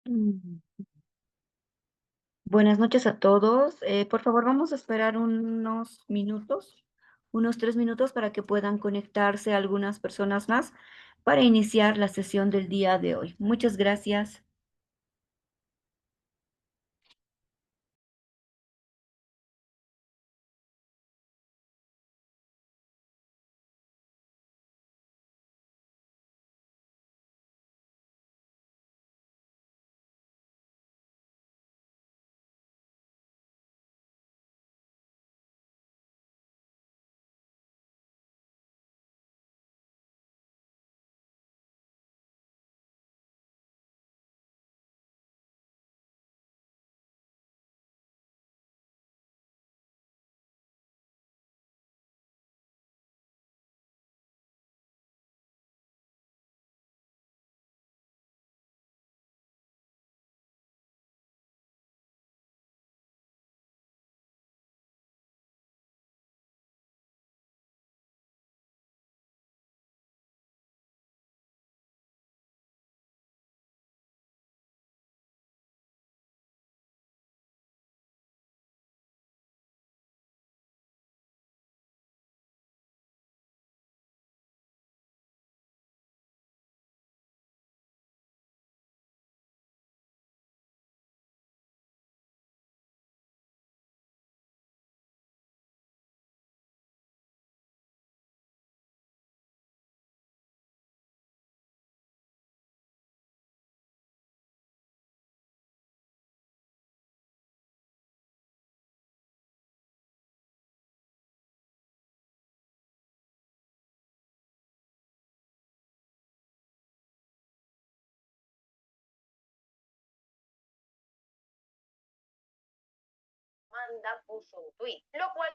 Mm. Buenas noches a todos. Por favor, vamos a esperar unos minutos, unos 3 minutos para que puedan conectarse algunas personas más para iniciar la sesión del día de hoy. Muchas gracias. Amanda puso un tweet, lo cual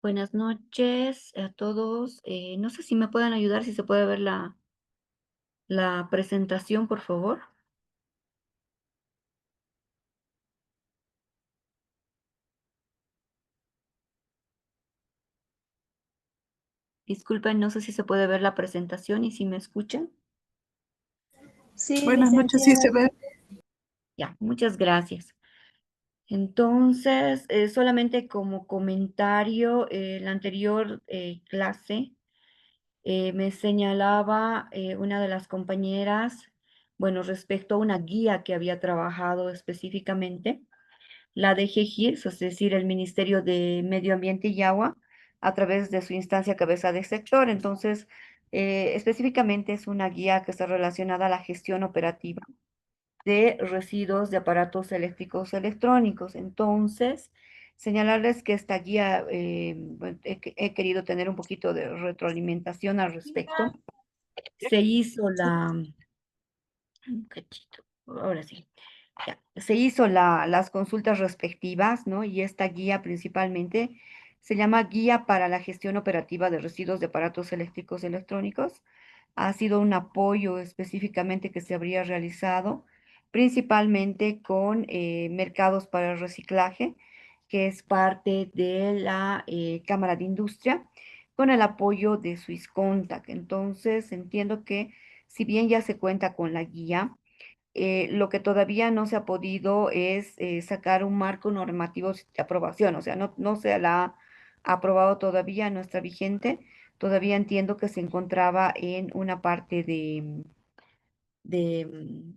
Buenas noches a todos. No sé si me pueden ayudar, si se puede ver la presentación, por favor. Disculpen, no sé si se puede ver la presentación y si me escuchan. Sí, Buenas noches, sí licenciada. se ve. Ya, muchas gracias. Entonces, solamente como comentario, la anterior clase me señalaba una de las compañeras, bueno, respecto a una guía que había trabajado específicamente, la de GEGIRS, es decir, el Ministerio de Medio Ambiente y Agua, a través de su instancia cabeza de sector. Entonces, específicamente es una guía que está relacionada a la gestión operativa de residuos de aparatos eléctricos electrónicos. Entonces, señalarles que esta guía, bueno, he querido tener un poquito de retroalimentación al respecto. Se hizo un cachito, ahora sí. Ya, se hizo las consultas respectivas, ¿no? Y esta guía principalmente se llama Guía para la Gestión Operativa de Residuos de Aparatos Eléctricos Electrónicos. Ha sido un apoyo específicamente que se habría realizado principalmente con Mercados para el Reciclaje, que es parte de la Cámara de Industria, con el apoyo de Swisscontact. Entonces, entiendo que si bien ya se cuenta con la guía, lo que todavía no se ha podido es sacar un marco normativo de aprobación, o sea, no se la ha aprobado todavía, no está vigente. Todavía entiendo que se encontraba en una parte de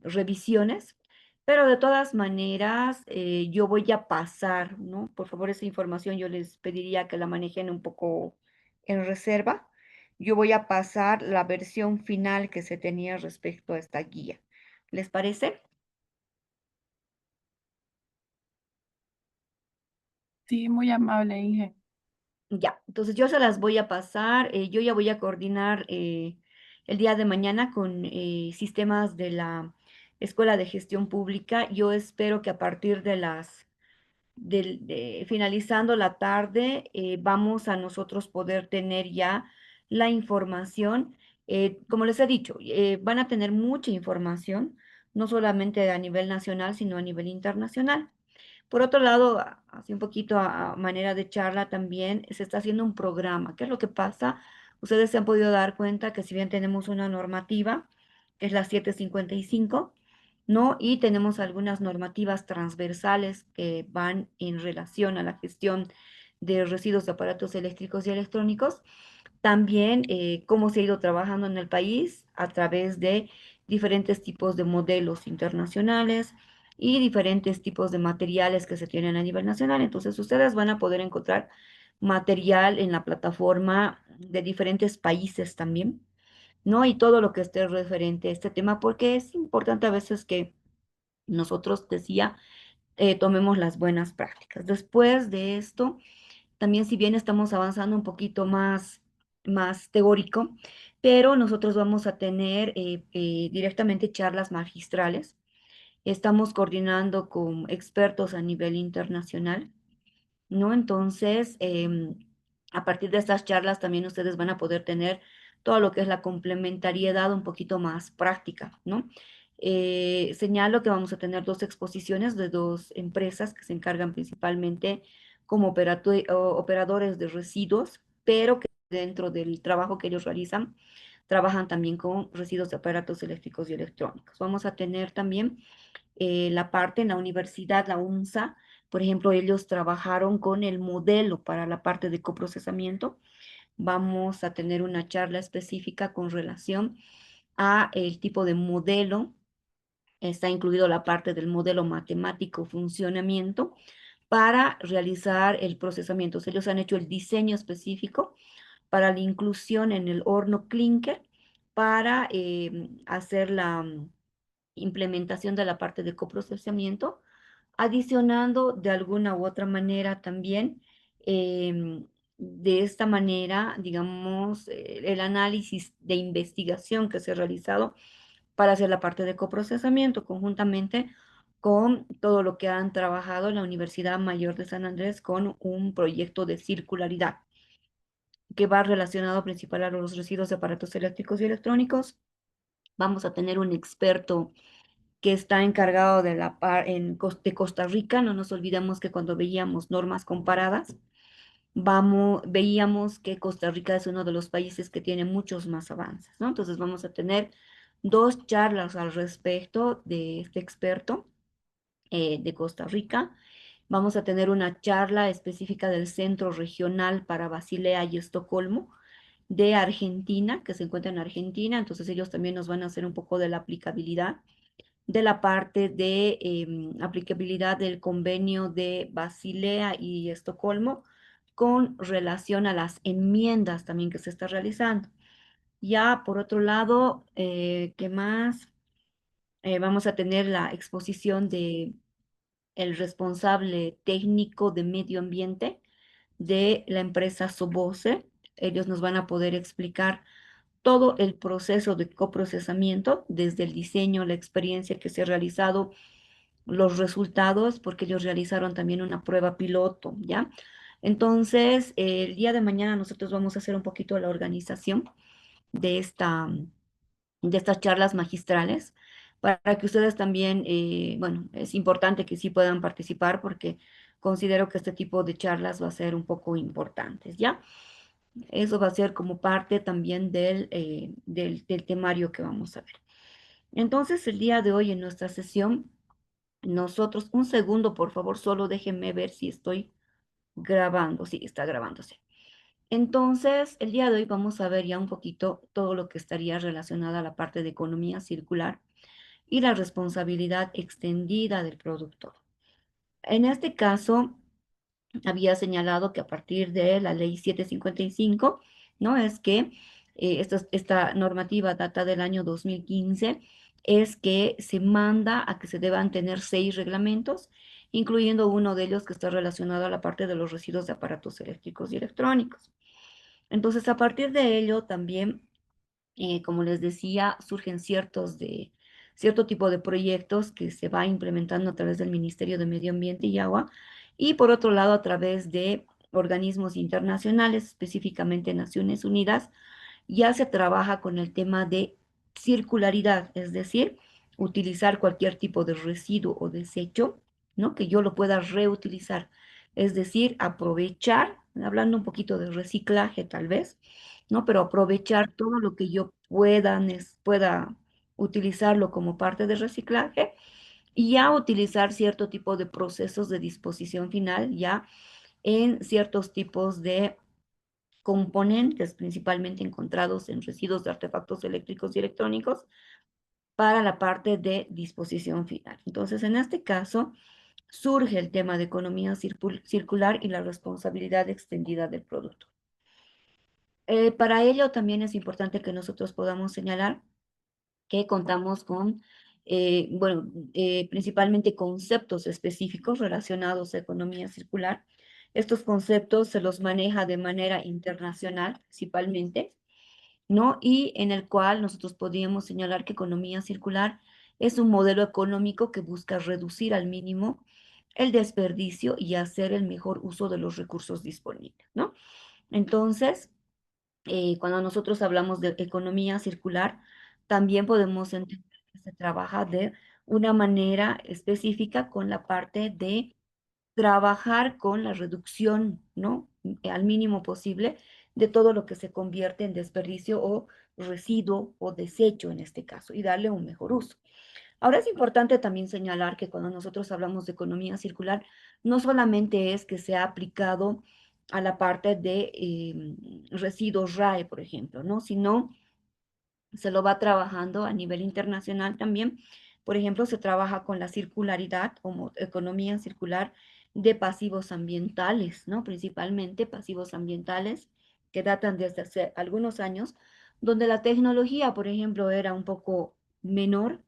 revisiones, pero de todas maneras yo voy a pasar, ¿no? Por favor, esa información yo les pediría que la manejen un poco en reserva. Yo voy a pasar la versión final que se tenía respecto a esta guía. ¿Les parece? Sí, muy amable, Inge. Ya, entonces yo se las voy a pasar. Yo ya voy a coordinar el día de mañana con sistemas de la Escuela de Gestión Pública. Yo espero que a partir de finalizando la tarde, vamos a nosotros poder tener ya la información. Como les he dicho, van a tener mucha información, no solamente a nivel nacional, sino a nivel internacional. Por otro lado, así un poquito a manera de charla también, se está haciendo un programa. ¿Qué es lo que pasa? Ustedes se han podido dar cuenta que si bien tenemos una normativa, que es la 755, ¿no? Y tenemos algunas normativas transversales que van en relación a la gestión de residuos de aparatos eléctricos y electrónicos. También cómo se ha ido trabajando en el país a través de diferentes tipos de modelos internacionales y diferentes tipos de materiales que se tienen a nivel nacional. Entonces, ustedes van a poder encontrar material en la plataforma de diferentes países también, ¿no? Y todo lo que esté referente a este tema, porque es importante a veces que nosotros, decía, tomemos las buenas prácticas. Después de esto, también si bien estamos avanzando un poquito más teórico, pero nosotros vamos a tener directamente charlas magistrales. Estamos coordinando con expertos a nivel internacional, ¿no? Entonces, a partir de estas charlas también ustedes van a poder tener todo lo que es la complementariedad un poquito más práctica, ¿no? Señalo que vamos a tener dos exposiciones de dos empresas que se encargan principalmente como operadores de residuos, pero que dentro del trabajo que ellos realizan, trabajan también con residuos de aparatos eléctricos y electrónicos. Vamos a tener también la parte en la universidad, la UNSA, por ejemplo, ellos trabajaron con el modelo para la parte de coprocesamiento. Vamos a tener una charla específica con relación a el tipo de modelo. Está incluido la parte del modelo matemático funcionamiento para realizar el procesamiento. Ellos han hecho el diseño específico para la inclusión en el horno clinker para hacer la implementación de la parte de coprocesamiento, adicionando de alguna u otra manera también, de esta manera, digamos, el análisis de investigación que se ha realizado para hacer la parte de coprocesamiento conjuntamente con todo lo que han trabajado en la Universidad Mayor de San Andrés con un proyecto de circularidad que va relacionado principal a los residuos de aparatos eléctricos y electrónicos. Vamos a tener un experto que está encargado de de Costa Rica. No nos olvidemos que cuando veíamos normas comparadas, veíamos que Costa Rica es uno de los países que tiene muchos más avances, ¿no? Entonces vamos a tener dos charlas al respecto de este experto de Costa Rica. Vamos a tener una charla específica del Centro Regional para Basilea y Estocolmo de Argentina, que se encuentra en Argentina. Entonces ellos también nos van a hacer un poco de la aplicabilidad de la parte de aplicabilidad del convenio de Basilea y Estocolmo con relación a las enmiendas también que se está realizando. Ya por otro lado, ¿qué más? Vamos a tener la exposición de el responsable técnico de medio ambiente de la empresa Sobose. Ellos nos van a poder explicar todo el proceso de coprocesamiento, desde el diseño, la experiencia que se ha realizado, los resultados, porque ellos realizaron también una prueba piloto, ¿ya? Entonces, el día de mañana nosotros vamos a hacer un poquito la organización de de estas charlas magistrales para que ustedes también, bueno, es importante que sí puedan participar porque considero que este tipo de charlas va a ser un poco importantes, ¿ya? Eso va a ser como parte también del temario que vamos a ver. Entonces, el día de hoy en nuestra sesión, nosotros, un segundo, por favor, solo déjenme ver si estoy grabando. Sí, está grabándose. Entonces, el día de hoy vamos a ver ya un poquito todo lo que estaría relacionado a la parte de economía circular y la responsabilidad extendida del productor. En este caso, había señalado que a partir de la ley 755, ¿no? Es que esta normativa data del año 2015, es que se manda a que se deban tener 6 reglamentos, incluyendo uno de ellos que está relacionado a la parte de los residuos de aparatos eléctricos y electrónicos. Entonces, a partir de ello, también como les decía, surgen cierto tipo de proyectos que se va implementando a través del Ministerio de Medio Ambiente y Agua y por otro lado a través de organismos internacionales, específicamente Naciones Unidas, ya se trabaja con el tema de circularidad, es decir, utilizar cualquier tipo de residuo o desecho, ¿no? Que yo lo pueda reutilizar, es decir, aprovechar, hablando un poquito de reciclaje tal vez, ¿no? Pero aprovechar todo lo que yo pueda utilizarlo como parte de reciclaje y ya utilizar cierto tipo de procesos de disposición final ya en ciertos tipos de componentes principalmente encontrados en residuos de artefactos eléctricos y electrónicos para la parte de disposición final. Entonces, en este caso, surge el tema de economía circular y la responsabilidad extendida del producto. Para ello también es importante que nosotros podamos señalar que contamos con, bueno, principalmente conceptos específicos relacionados a economía circular. Estos conceptos se los maneja de manera internacional principalmente, ¿no? Y en el cual nosotros podríamos señalar que economía circular es un modelo económico que busca reducir al mínimo el desperdicio y hacer el mejor uso de los recursos disponibles, ¿no? Entonces, cuando nosotros hablamos de economía circular, también podemos entender que se trabaja de una manera específica con la parte de trabajar con la reducción, ¿no? Al mínimo posible de todo lo que se convierte en desperdicio o residuo o desecho en este caso y darle un mejor uso. Ahora es importante también señalar que cuando nosotros hablamos de economía circular, no solamente es que se ha aplicado a la parte de residuos RAE, por ejemplo, ¿no? Sino se lo va trabajando a nivel internacional también. Por ejemplo, se trabaja con la circularidad como economía circular de pasivos ambientales, ¿no? Principalmente pasivos ambientales que datan desde hace algunos años, donde la tecnología, por ejemplo, era un poco menor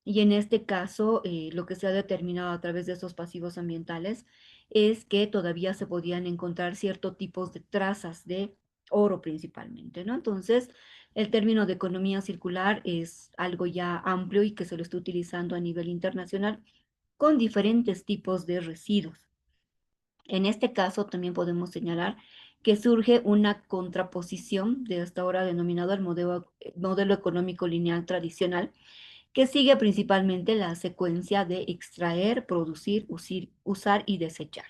y en este caso lo que se ha determinado a través de esos pasivos ambientales es que todavía se podían encontrar ciertos tipos de trazas de oro principalmente, ¿no? Entonces, el término de economía circular es algo ya amplio y que se lo está utilizando a nivel internacional con diferentes tipos de residuos. En este caso también podemos señalar que surge una contraposición de hasta ahora denominado el modelo económico lineal tradicional, que sigue principalmente la secuencia de extraer, producir, usar y desechar,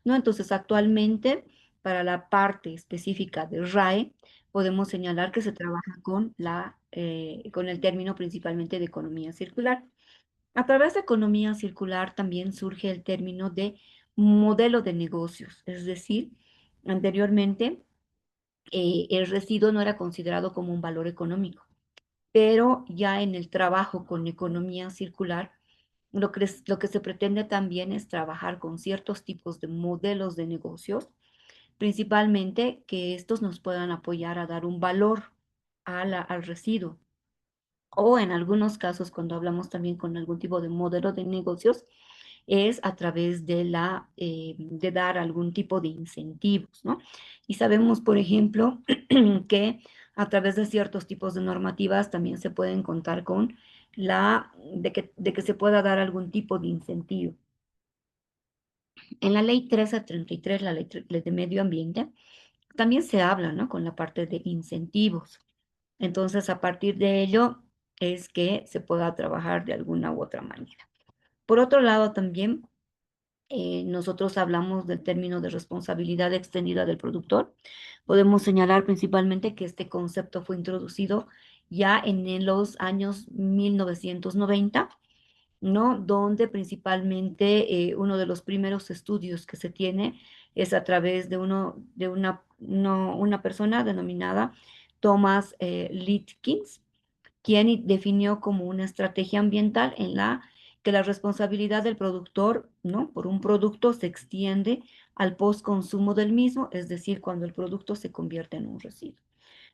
¿no? Entonces, actualmente, para la parte específica de RAE, podemos señalar que se trabaja con el término principalmente de economía circular. A través de economía circular también surge el término de modelo de negocios, es decir, anteriormente el residuo no era considerado como un valor económico, pero ya en el trabajo con economía circular, lo que se pretende también es trabajar con ciertos tipos de modelos de negocios, principalmente que estos nos puedan apoyar a dar un valor al residuo. O en algunos casos, cuando hablamos también con algún tipo de modelo de negocios, es a través de dar algún tipo de incentivos, ¿no? Y sabemos, por ejemplo, que a través de ciertos tipos de normativas también se pueden contar con de que se pueda dar algún tipo de incentivo. En la ley 1333, ley de medio ambiente, también se habla, ¿no? Con la parte de incentivos. Entonces, a partir de ello es que se pueda trabajar de alguna u otra manera. Por otro lado, también nosotros hablamos del término de responsabilidad extendida del productor. Podemos señalar principalmente que este concepto fue introducido ya en los años 1990, ¿no? Donde principalmente uno de los primeros estudios que se tiene es a través una persona denominada Thomas Litkins, quien definió como una estrategia ambiental en la que la responsabilidad del productor, ¿no? Por un producto se extiende al postconsumo del mismo, es decir, cuando el producto se convierte en un residuo.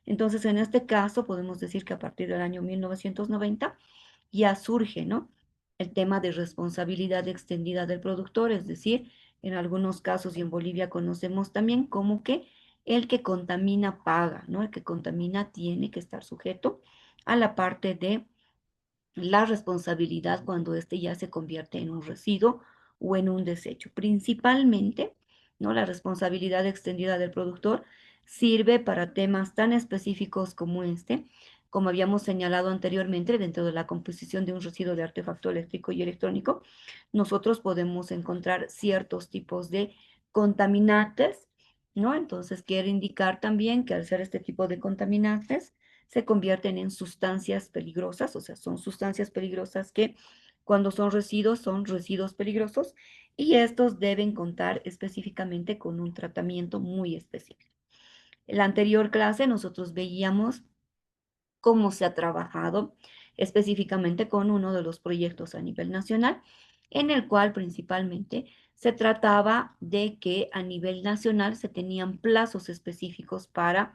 Entonces, en este caso, podemos decir que a partir del año 1990 ya surge, ¿no? El tema de responsabilidad extendida del productor, es decir, en algunos casos y en Bolivia conocemos también como que el que contamina paga, ¿no? El que contamina tiene que estar sujeto a la parte de la responsabilidad cuando éste ya se convierte en un residuo o en un desecho. Principalmente, ¿no? La responsabilidad extendida del productor sirve para temas tan específicos como este, como habíamos señalado anteriormente, dentro de la composición de un residuo de artefacto eléctrico y electrónico, nosotros podemos encontrar ciertos tipos de contaminantes, ¿no? Entonces, quiere indicar también que al ser este tipo de contaminantes, se convierten en sustancias peligrosas, o sea, son sustancias peligrosas que cuando son residuos peligrosos y estos deben contar específicamente con un tratamiento muy específico. En la anterior clase nosotros veíamos cómo se ha trabajado específicamente con uno de los proyectos a nivel nacional, en el cual principalmente se trataba de que a nivel nacional se tenían plazos específicos para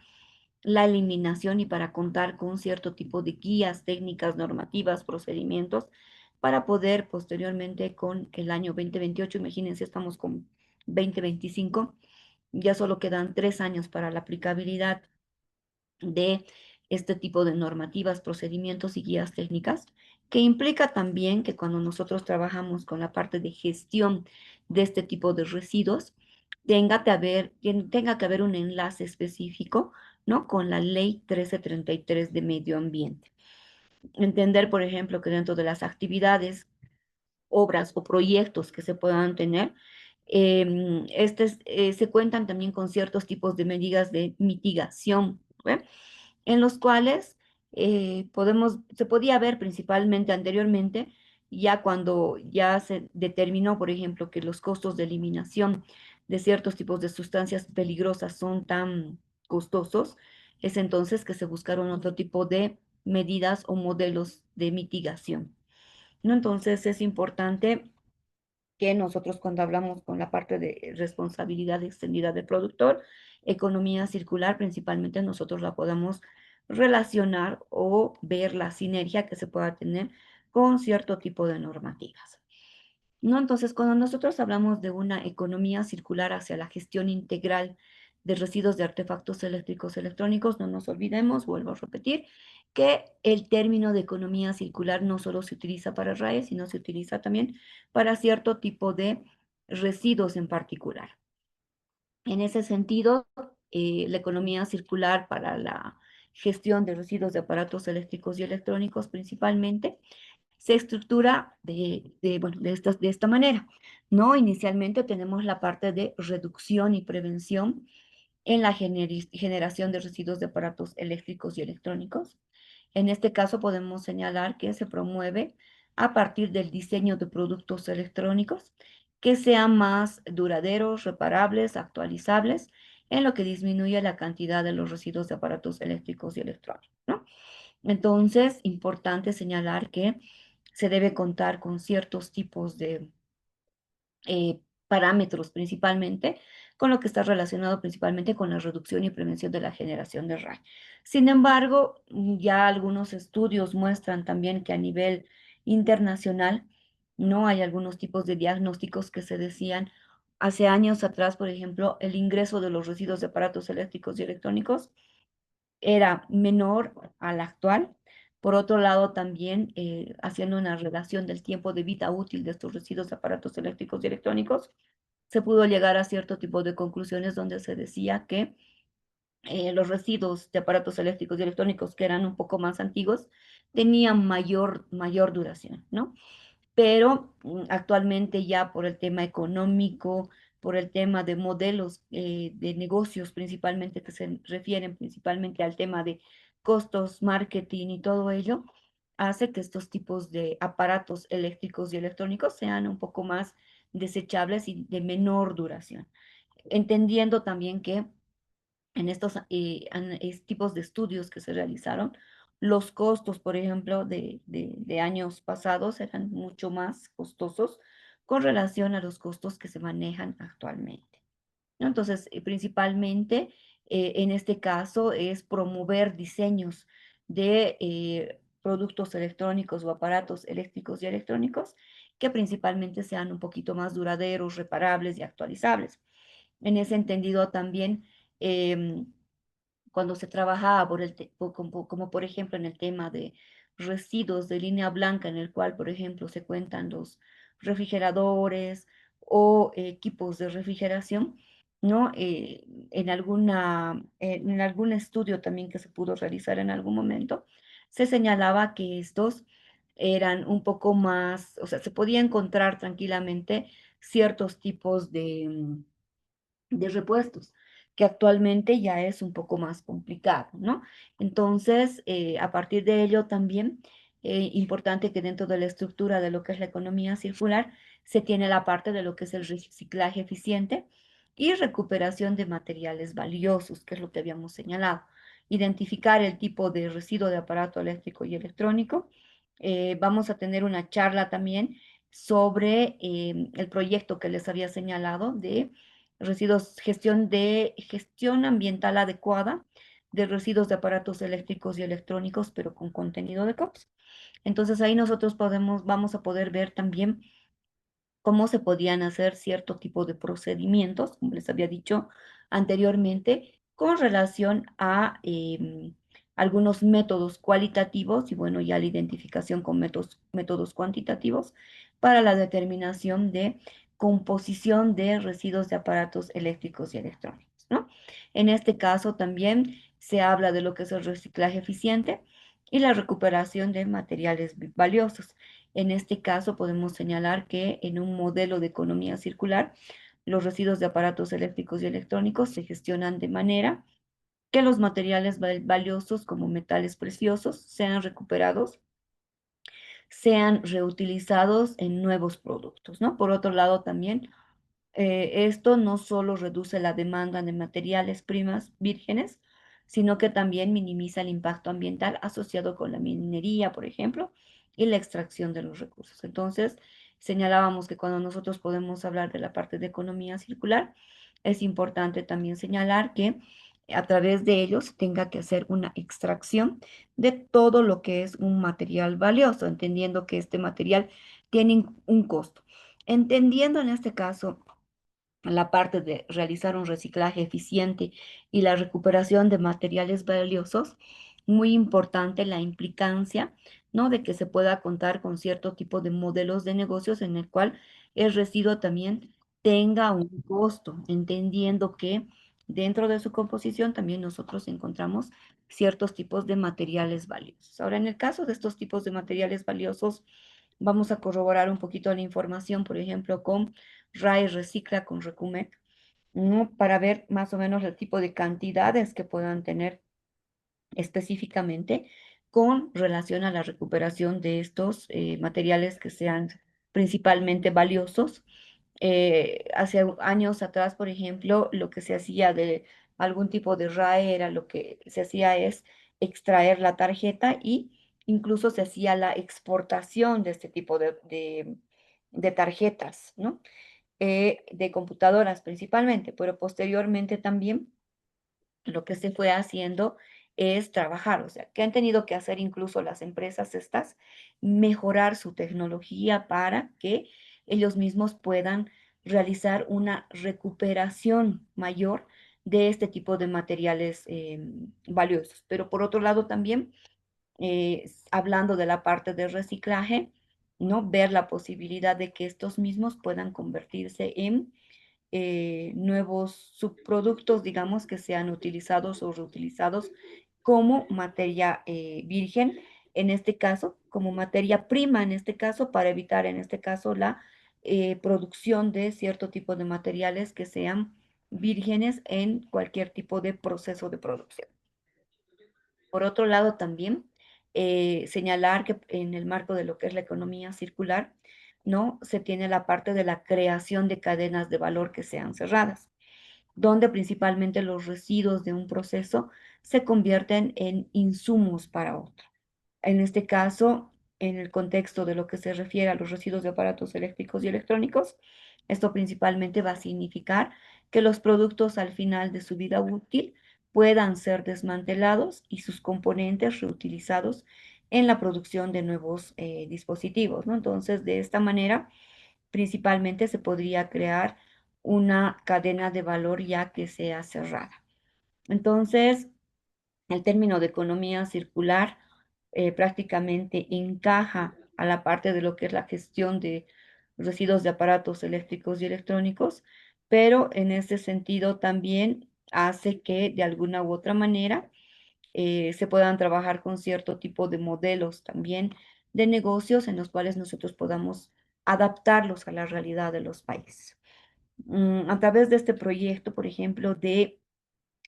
la eliminación y para contar con cierto tipo de guías, técnicas, normativas, procedimientos, para poder posteriormente con el año 2028, imagínense, estamos con 2025, ya solo quedan 3 años para la aplicabilidad de este tipo de normativas, procedimientos y guías técnicas, que implica también que cuando nosotros trabajamos con la parte de gestión de este tipo de residuos, tenga que haber un enlace específico, ¿no? Con la ley 1333 de medio ambiente. Entender, por ejemplo, que dentro de las actividades, obras o proyectos que se puedan tener, se cuentan también con ciertos tipos de medidas de mitigación, ¿ve? En los cuales se podía ver principalmente anteriormente, ya cuando ya se determinó, por ejemplo, que los costos de eliminación de ciertos tipos de sustancias peligrosas son tan costosos, es entonces que se buscaron otro tipo de medidas o modelos de mitigación, ¿no? Entonces es importante que nosotros cuando hablamos con la parte de responsabilidad extendida del productor, economía circular, principalmente nosotros la podemos relacionar o ver la sinergia que se pueda tener con cierto tipo de normativas. ¿No? Entonces, cuando nosotros hablamos de una economía circular hacia la gestión integral de residuos de artefactos eléctricos electrónicos, no nos olvidemos, vuelvo a repetir, que el término de economía circular no solo se utiliza para RAE, sino se utiliza también para cierto tipo de residuos en particular. En ese sentido, la economía circular para la gestión de residuos de aparatos eléctricos y electrónicos principalmente se estructura bueno, de esta manera, ¿no? Inicialmente tenemos la parte de reducción y prevención en la generación de residuos de aparatos eléctricos y electrónicos. En este caso podemos señalar que se promueve a partir del diseño de productos electrónicos que sean más duraderos, reparables, actualizables, en lo que disminuye la cantidad de los residuos de aparatos eléctricos y electrónicos, ¿no? Entonces, importante señalar que se debe contar con ciertos tipos de parámetros principalmente, con lo que está relacionado principalmente con la reducción y prevención de la generación de RAI. Sin embargo, ya algunos estudios muestran también que a nivel internacional no hay algunos tipos de diagnósticos que se decían hace años atrás, por ejemplo, el ingreso de los residuos de aparatos eléctricos y electrónicos era menor al actual. Por otro lado, también haciendo una relación del tiempo de vida útil de estos residuos de aparatos eléctricos y electrónicos, se pudo llegar a cierto tipo de conclusiones donde se decía que los residuos de aparatos eléctricos y electrónicos que eran un poco más antiguos tenían mayor duración, ¿no? Pero actualmente ya por el tema económico, por el tema de modelos de negocios principalmente que se refieren principalmente al tema de costos, marketing y todo ello, hace que estos tipos de aparatos eléctricos y electrónicos sean un poco más desechables y de menor duración. Entendiendo también que en estos tipos de estudios que se realizaron, los costos, por ejemplo, de años pasados eran mucho más costosos con relación a los costos que se manejan actualmente, ¿no? Entonces, principalmente en este caso es promover diseños de productos electrónicos o aparatos eléctricos y electrónicos que principalmente sean un poquito más duraderos, reparables y actualizables. En ese entendido también, em, cuando se trabajaba como por ejemplo en el tema de residuos de línea blanca, en el cual, por ejemplo, se cuentan los refrigeradores o equipos de refrigeración, ¿no? En algún estudio también que se pudo realizar en algún momento, se señalaba que estos eran un poco más, o sea, se podía encontrar tranquilamente ciertos tipos de repuestos, que actualmente ya es un poco más complicado, ¿no? Entonces, a partir de ello también, importante que dentro de la estructura de lo que es la economía circular, se tiene la parte de lo que es el reciclaje eficiente y recuperación de materiales valiosos, que es lo que habíamos señalado. Identificar el tipo de residuo de aparato eléctrico y electrónico. Vamos a tener una charla también sobre el proyecto que les había señalado de residuos, gestión ambiental adecuada de residuos de aparatos eléctricos y electrónicos, pero con contenido de COPS. Entonces ahí nosotros vamos a poder ver también cómo se podían hacer cierto tipo de procedimientos, como les había dicho anteriormente, con relación a algunos métodos cualitativos y bueno, ya la identificación con métodos cuantitativos para la determinación de composición de residuos de aparatos eléctricos y electrónicos, ¿no? En este caso también se habla de lo que es el reciclaje eficiente y la recuperación de materiales valiosos. En este caso, podemos señalar que en un modelo de economía circular, los residuos de aparatos eléctricos y electrónicos se gestionan de manera que los materiales valiosos como metales preciosos sean recuperados, sean reutilizados en nuevos productos, ¿no? Por otro lado, también esto no solo reduce la demanda de materiales primas vírgenes, sino que también minimiza el impacto ambiental asociado con la minería, por ejemplo, y la extracción de los recursos. Entonces, señalábamos que cuando nosotros podemos hablar de la parte de economía circular, es importante también señalar que a través de ellos tenga que hacer una extracción de todo lo que es un material valioso, entendiendo que este material tiene un costo. Entendiendo en este caso la parte de realizar un reciclaje eficiente y la recuperación de materiales valiosos, muy importante la implicancia, ¿no? De que se pueda contar con cierto tipo de modelos de negocios en el cual el residuo también tenga un costo, entendiendo que dentro de su composición también nosotros encontramos ciertos tipos de materiales valiosos. Ahora, en el caso de estos tipos de materiales valiosos, vamos a corroborar un poquito la información, por ejemplo, con RAE Recicla, con Recumec, ¿no? Para ver más o menos el tipo de cantidades que puedan tener específicamente con relación a la recuperación de estos materiales que sean principalmente valiosos. Hace años atrás, por ejemplo, lo que se hacía de algún tipo de RAE era lo que se hacía es extraer la tarjeta y incluso se hacía la exportación de este tipo de tarjetas, ¿no? De computadoras principalmente, pero posteriormente también lo que se fue haciendo es trabajar, o sea, que han tenido que hacer incluso las empresas estas, mejorar su tecnología para que ellos mismos puedan realizar una recuperación mayor de este tipo de materiales valiosos. Pero por otro lado también, hablando de la parte de reciclaje, ¿no? Ver la posibilidad de que estos mismos puedan convertirse en nuevos subproductos, digamos, que sean utilizados o reutilizados como materia virgen, en este caso, como materia prima, en este caso, para evitar, en este caso, la producción de cierto tipo de materiales que sean vírgenes en cualquier tipo de proceso de producción. Por otro lado, también señalar que en el marco de lo que es la economía circular, ¿no? Se tiene la parte de la creación de cadenas de valor que sean cerradas, donde principalmente los residuos de un proceso se convierten en insumos para otro. En este caso, en el contexto de lo que se refiere a los residuos de aparatos eléctricos y electrónicos, esto principalmente va a significar que los productos al final de su vida útil puedan ser desmantelados y sus componentes reutilizados en la producción de nuevos dispositivos, ¿no? Entonces, de esta manera, principalmente se podría crear una cadena de valor ya que sea cerrada. Entonces, el término de economía circular prácticamente encaja a la parte de lo que es la gestión de residuos de aparatos eléctricos y electrónicos, pero en ese sentido también hace que de alguna u otra manera se puedan trabajar con cierto tipo de modelos también de negocios en los cuales nosotros podamos adaptarlos a la realidad de los países. A través de este proyecto, por ejemplo, de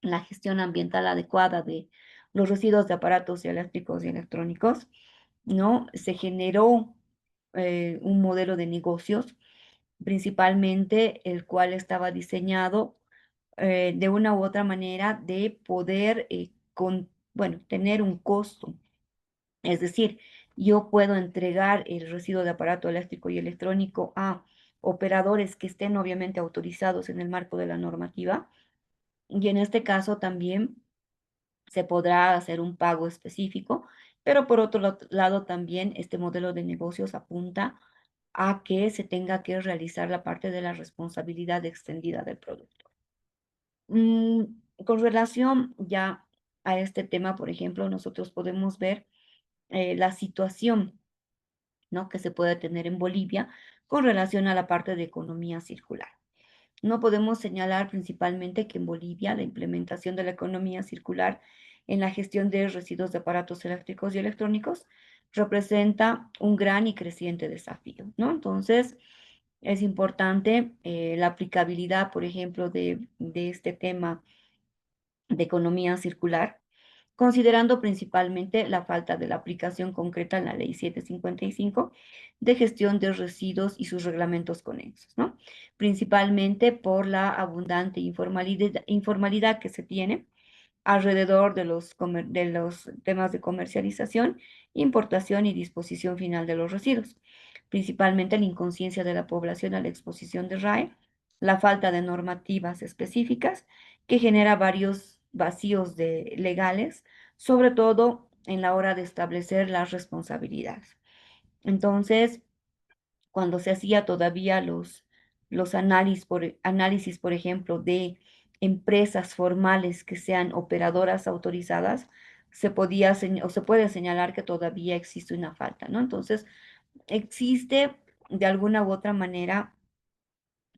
la gestión ambiental adecuada de los residuos de aparatos eléctricos y electrónicos, ¿no? Se generó un modelo de negocios, principalmente el cual estaba diseñado de una u otra manera de poder, bueno, tener un costo. Es decir, yo puedo entregar el residuo de aparato eléctrico y electrónico a operadores que estén obviamente autorizados en el marco de la normativa. Y en este caso también se podrá hacer un pago específico, pero por otro lado también este modelo de negocios apunta a que se tenga que realizar la parte de la responsabilidad extendida del producto. Mm, con relación ya a este tema, por ejemplo, nosotros podemos ver la situación, ¿no? que se puede tener en Bolivia con relación a la parte de economía circular. No podemos señalar principalmente que en Bolivia la implementación de la economía circular en la gestión de residuos de aparatos eléctricos y electrónicos representa un gran y creciente desafío, ¿no? Entonces, es importante la aplicabilidad, por ejemplo, de este tema de economía circular, considerando principalmente la falta de la aplicación concreta en la Ley 755 de gestión de residuos y sus reglamentos conexos, ¿no? Principalmente por la abundante informalidad que se tiene alrededor de los temas de comercialización, importación y disposición final de los residuos, principalmente la inconsciencia de la población a la exposición de RAE, la falta de normativas específicas que genera varios vacíos legales, sobre todo en la hora de establecer las responsabilidades. Entonces, cuando se hacía todavía los análisis, por ejemplo, de empresas formales que sean operadoras autorizadas, o se puede señalar que todavía existe una falta, ¿no? Entonces, existe de alguna u otra manera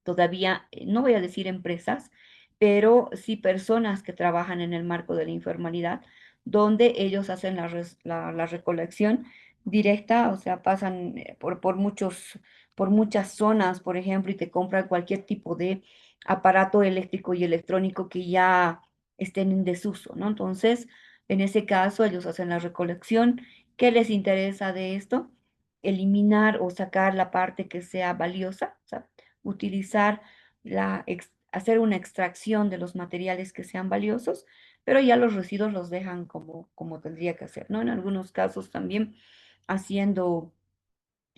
todavía, no voy a decir empresas, pero sí personas que trabajan en el marco de la informalidad, donde ellos hacen la recolección directa, o sea, pasan por muchas zonas, por ejemplo, y te compran cualquier tipo de aparato eléctrico y electrónico que ya estén en desuso, ¿no? Entonces, en ese caso, ellos hacen la recolección. ¿Qué les interesa de esto? Eliminar o sacar la parte que sea valiosa, o sea, utilizar hacer una extracción de los materiales que sean valiosos, pero ya los residuos los dejan como tendría que hacer, ¿no? En algunos casos también haciendo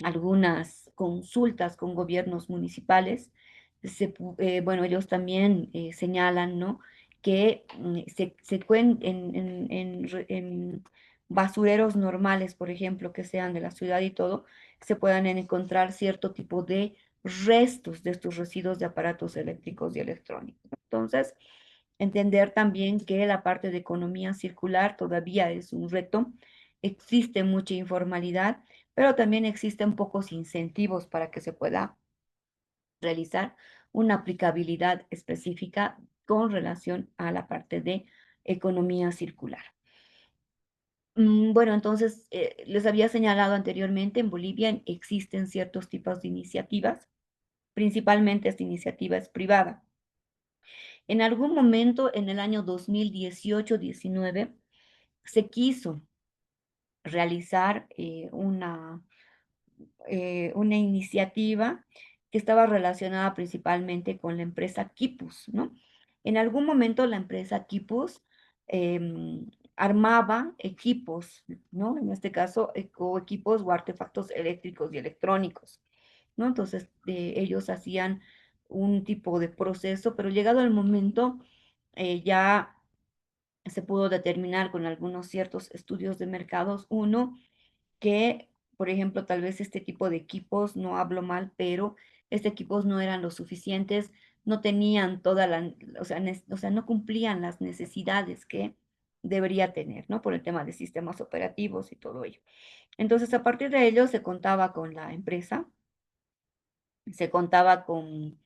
algunas consultas con gobiernos municipales, bueno, ellos también señalan, ¿no? Que en basureros normales, por ejemplo, que sean de la ciudad y todo, se puedan encontrar cierto tipo de restos de estos residuos de aparatos eléctricos y electrónicos. Entonces, entender también que la parte de economía circular todavía es un reto, existe mucha informalidad, pero también existen pocos incentivos para que se pueda realizar una aplicabilidad específica con relación a la parte de economía circular. Bueno, entonces, les había señalado anteriormente, en Bolivia existen ciertos tipos de iniciativas, principalmente esta iniciativa es privada. En algún momento, en el año 2018-19, se quiso realizar una iniciativa que estaba relacionada principalmente con la empresa Kipus, ¿no? En algún momento la empresa Kipus armaba equipos, ¿no? En este caso, o equipos o artefactos eléctricos y electrónicos, ¿no? Entonces, ellos hacían un tipo de proceso, pero llegado el momento, ya se pudo determinar con algunos ciertos estudios de mercados, uno, que, por ejemplo, tal vez este tipo de equipos, no hablo mal, pero estos equipos no eran lo suficientes, no tenían o sea, no cumplían las necesidades que debería tener, ¿no? Por el tema de sistemas operativos y todo ello. Entonces, a partir de ello, se contaba con la empresa, se contaba con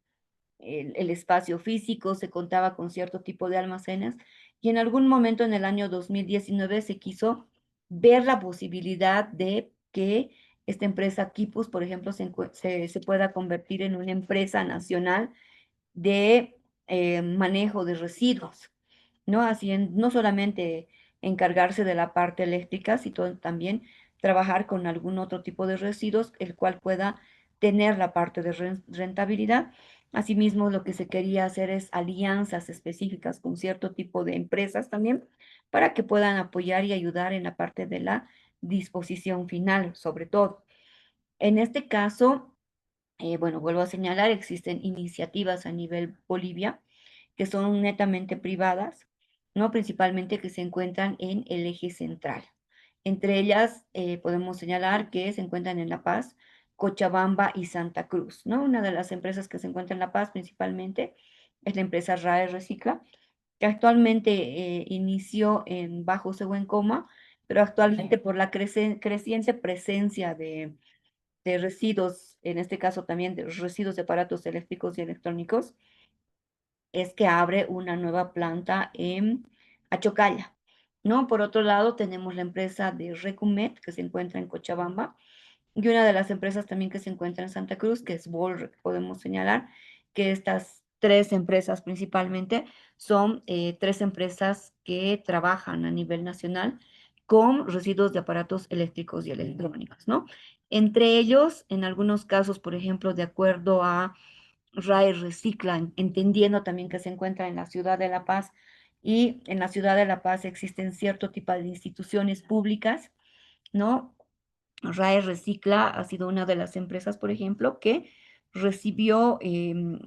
el espacio físico, se contaba con cierto tipo de almacenes y en algún momento en el año 2019 se quiso ver la posibilidad de que esta empresa Kipus, por ejemplo, se pueda convertir en una empresa nacional de manejo de residuos, ¿no? Así no solamente encargarse de la parte eléctrica, sino también trabajar con algún otro tipo de residuos, el cual pueda tener la parte de rentabilidad. Asimismo, lo que se quería hacer es alianzas específicas con cierto tipo de empresas también para que puedan apoyar y ayudar en la parte de la disposición final, sobre todo. En este caso, bueno, vuelvo a señalar, existen iniciativas a nivel Bolivia que son netamente privadas, ¿no? Principalmente que se encuentran en el eje central. Entre ellas podemos señalar que se encuentran en La Paz, Cochabamba y Santa Cruz, ¿no? Una de las empresas que se encuentra en La Paz principalmente es la empresa RAE Recicla, que actualmente inició en Bajo Coma, pero actualmente por la creciente presencia de residuos, en este caso también de residuos de aparatos eléctricos y electrónicos, es que abre una nueva planta en Achocalla, ¿no? Por otro lado, tenemos la empresa de Recumet, que se encuentra en Cochabamba, y una de las empresas también que se encuentra en Santa Cruz, que es Volrec. Podemos señalar que estas tres empresas principalmente son tres empresas que trabajan a nivel nacional con residuos de aparatos eléctricos y electrónicos, ¿no? Entre ellos, en algunos casos, por ejemplo, de acuerdo a RAE Recicla, entendiendo también que se encuentra en la ciudad de La Paz y en la ciudad de La Paz existen cierto tipo de instituciones públicas, ¿no? RAE Recicla ha sido una de las empresas, por ejemplo, que recibió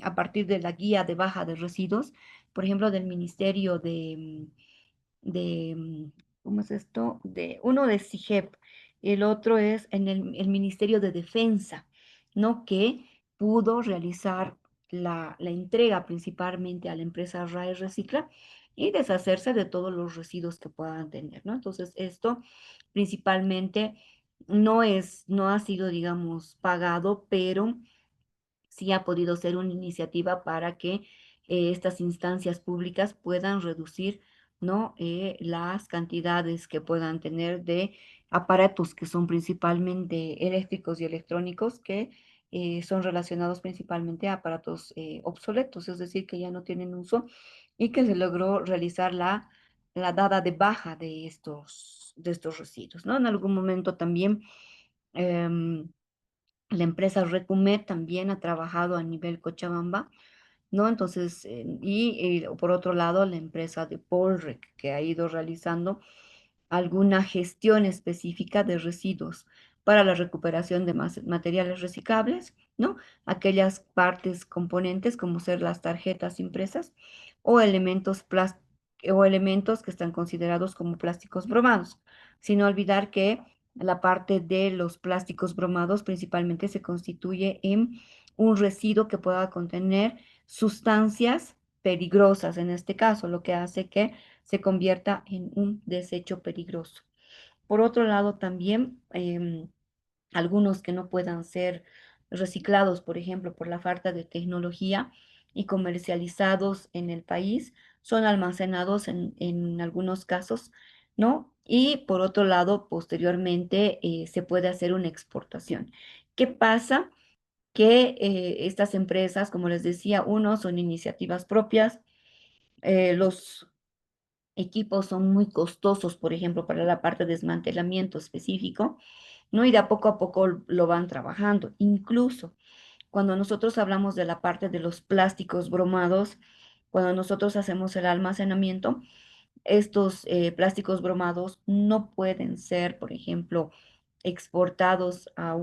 a partir de la guía de baja de residuos, por ejemplo, del Ministerio de ¿cómo es esto? Uno de CIGEP, el otro es en el Ministerio de Defensa, ¿no? Que pudo realizar la entrega principalmente a la empresa RAE Recicla y deshacerse de todos los residuos que puedan tener, ¿no? Entonces, esto principalmente no ha sido, digamos, pagado, pero sí ha podido ser una iniciativa para que estas instancias públicas puedan reducir ¿no? Las cantidades que puedan tener de aparatos que son principalmente eléctricos y electrónicos que son relacionados principalmente a aparatos obsoletos, es decir, que ya no tienen uso y que se logró realizar la dada de baja de estos residuos, ¿no? En algún momento también em, la empresa Recumet también ha trabajado a nivel Cochabamba, ¿no? Entonces, por otro lado, la empresa de Polrec, que ha ido realizando alguna gestión específica de residuos para la recuperación de materiales reciclables, ¿no? Aquellas partes componentes como ser las tarjetas impresas o o elementos que están considerados como plásticos bromados, sin olvidar que la parte de los plásticos bromados principalmente se constituye en un residuo que pueda contener sustancias peligrosas en este caso, lo que hace que se convierta en un desecho peligroso. Por otro lado, también algunos que no puedan ser reciclados, por ejemplo, por la falta de tecnología y comercializados en el país, son almacenados en algunos casos, ¿no? Y por otro lado, posteriormente se puede hacer una exportación. ¿Qué pasa? Que estas empresas, como les decía, uno, son iniciativas propias, los equipos son muy costosos, por ejemplo, para la parte de desmantelamiento específico, ¿no? Y de a poco lo van trabajando. Incluso cuando nosotros hablamos de la parte de los plásticos bromados, cuando nosotros hacemos el almacenamiento, estos plásticos bromados no pueden ser, por ejemplo, exportados a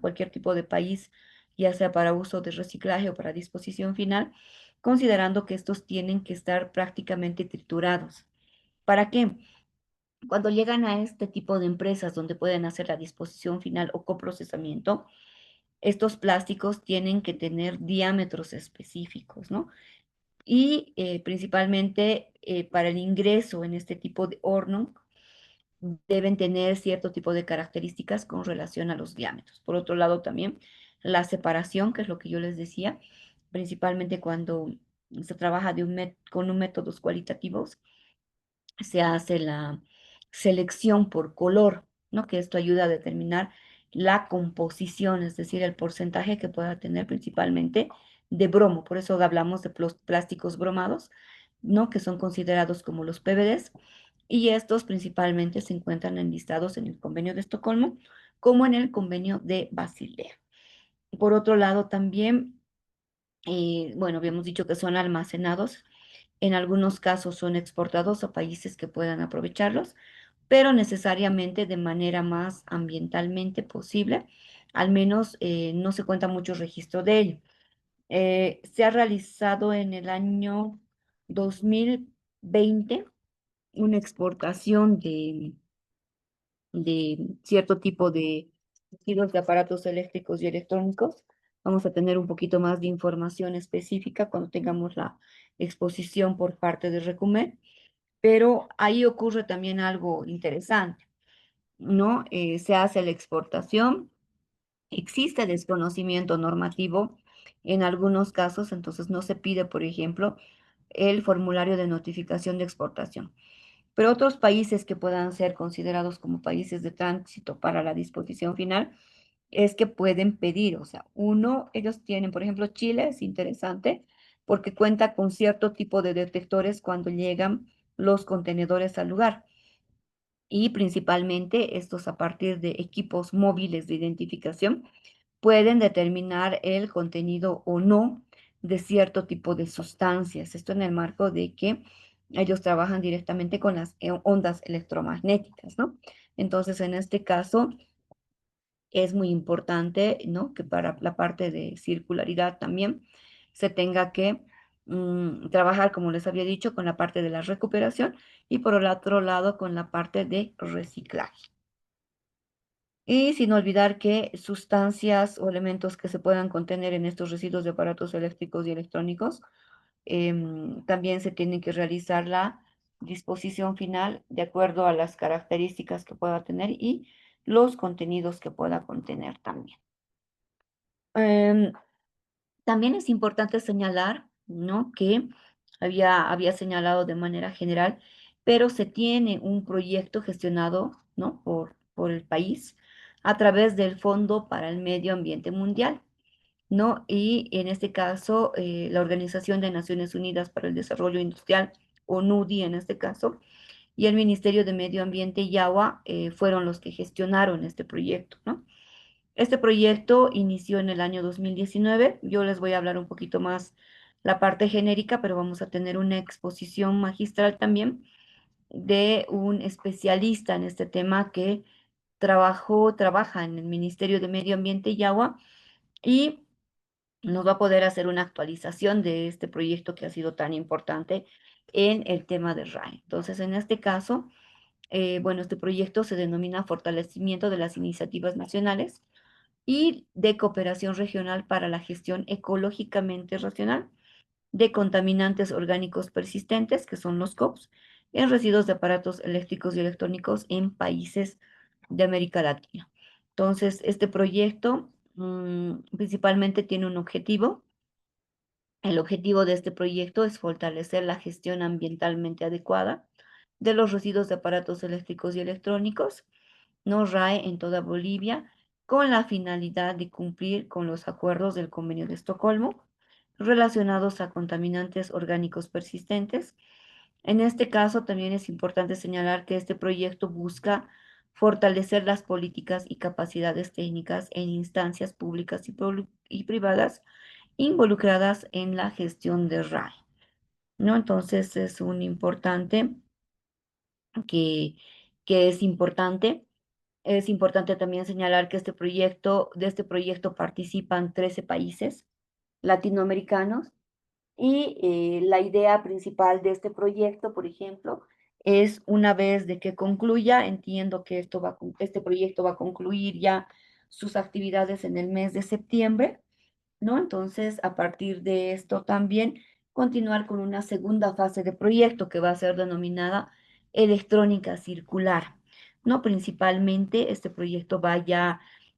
cualquier tipo de país, ya sea para uso de reciclaje o para disposición final, considerando que estos tienen que estar prácticamente triturados. ¿Para qué? Cuando llegan a este tipo de empresas donde pueden hacer la disposición final o coprocesamiento, estos plásticos tienen que tener diámetros específicos, ¿no? Y principalmente para el ingreso en este tipo de horno, deben tener cierto tipo de características con relación a los diámetros. Por otro lado, también la separación, que es lo que yo les decía, principalmente cuando se trabaja con un métodos cualitativos, se hace la selección por color, ¿no? Que esto ayuda a determinar la composición, es decir, el porcentaje que pueda tener principalmente de bromo. Por eso hablamos de plásticos bromados, ¿no? Que son considerados como los PVDs. Y estos principalmente se encuentran enlistados en el Convenio de Estocolmo como en el Convenio de Basilea. Por otro lado, también, bueno, habíamos dicho que son almacenados, en algunos casos son exportados a países que puedan aprovecharlos, pero necesariamente de manera más ambientalmente posible. Al menos no se cuenta mucho registro de ello. Se ha realizado en el año 2020 una exportación de cierto tipo de residuos de aparatos eléctricos y electrónicos. Vamos a tener un poquito más de información específica cuando tengamos la exposición por parte de Recumet, pero ahí ocurre también algo interesante, ¿no? Se hace la exportación, existe desconocimiento normativo en algunos casos, entonces no se pide, por ejemplo, el formulario de notificación de exportación. Pero otros países que puedan ser considerados como países de tránsito para la disposición final es que pueden pedir, o sea, uno, ellos tienen, por ejemplo, Chile es interesante porque cuenta con cierto tipo de detectores cuando llegan los contenedores al lugar y principalmente estos a partir de equipos móviles de identificación pueden determinar el contenido o no de cierto tipo de sustancias. Esto en el marco de que ellos trabajan directamente con las ondas electromagnéticas, ¿no? Entonces, en este caso, es muy importante, ¿no? Que para la parte de circularidad también se tenga que trabajar, como les había dicho, con la parte de la recuperación y por el otro lado con la parte de reciclaje. Y sin olvidar que sustancias o elementos que se puedan contener en estos residuos de aparatos eléctricos y electrónicos, también se tiene que realizar la disposición final de acuerdo a las características que pueda tener y los contenidos que pueda contener también. Em, También es importante señalar, ¿no? Que había señalado de manera general pero se tiene un proyecto gestionado, ¿no? por el país a través del Fondo para el Medio Ambiente Mundial, ¿no? Y en este caso, la Organización de Naciones Unidas para el Desarrollo Industrial, o NUDI en este caso, y el Ministerio de Medio Ambiente y Agua fueron los que gestionaron este proyecto, ¿no? Este proyecto inició en el año 2019. Yo les voy a hablar un poquito más la parte genérica, pero vamos a tener una exposición magistral también de un especialista en este tema que trabaja en el Ministerio de Medio Ambiente y Agua y nos va a poder hacer una actualización de este proyecto que ha sido tan importante en el tema de RAE. Entonces, en este caso, bueno, este proyecto se denomina Fortalecimiento de las Iniciativas Nacionales y de Cooperación Regional para la Gestión Ecológicamente Racional de contaminantes orgánicos persistentes, que son los COPS, en residuos de aparatos eléctricos y electrónicos en países de América Latina. Entonces, este proyecto principalmente tiene un objetivo. El objetivo de este proyecto es fortalecer la gestión ambientalmente adecuada de los residuos de aparatos eléctricos y electrónicos, no RAE en toda Bolivia, con la finalidad de cumplir con los acuerdos del Convenio de Estocolmo relacionados a contaminantes orgánicos persistentes. En este caso, también es importante señalar que este proyecto busca fortalecer las políticas y capacidades técnicas en instancias públicas y privadas involucradas en la gestión de RAE, ¿no? Entonces, es un importante que, que es importante. Es importante también señalar que de este proyecto participan 13 países latinoamericanos y la idea principal de este proyecto, por ejemplo, es una vez de que concluya, entiendo que este proyecto va a concluir ya sus actividades en el mes de septiembre, ¿no? Entonces, a partir de esto también continuar con una segunda fase de proyecto que va a ser denominada electrónica circular, ¿no? Principalmente este proyecto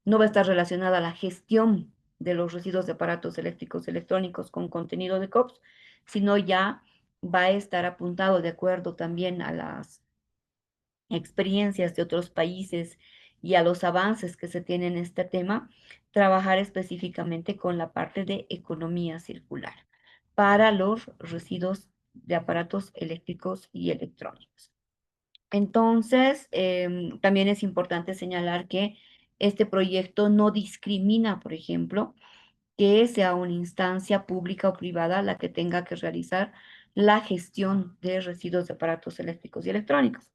no va a estar relacionado a la gestión de los residuos de aparatos eléctricos y electrónicos con contenido de COPS, sino ya va a estar apuntado de acuerdo también a las experiencias de otros países y a los avances que se tienen en este tema, trabajar específicamente con la parte de economía circular para los residuos de aparatos eléctricos y electrónicos. Entonces, también es importante señalar que este proyecto no discrimina, por ejemplo, que sea una instancia pública o privada la que tenga que realizar la gestión de residuos de aparatos eléctricos y electrónicos.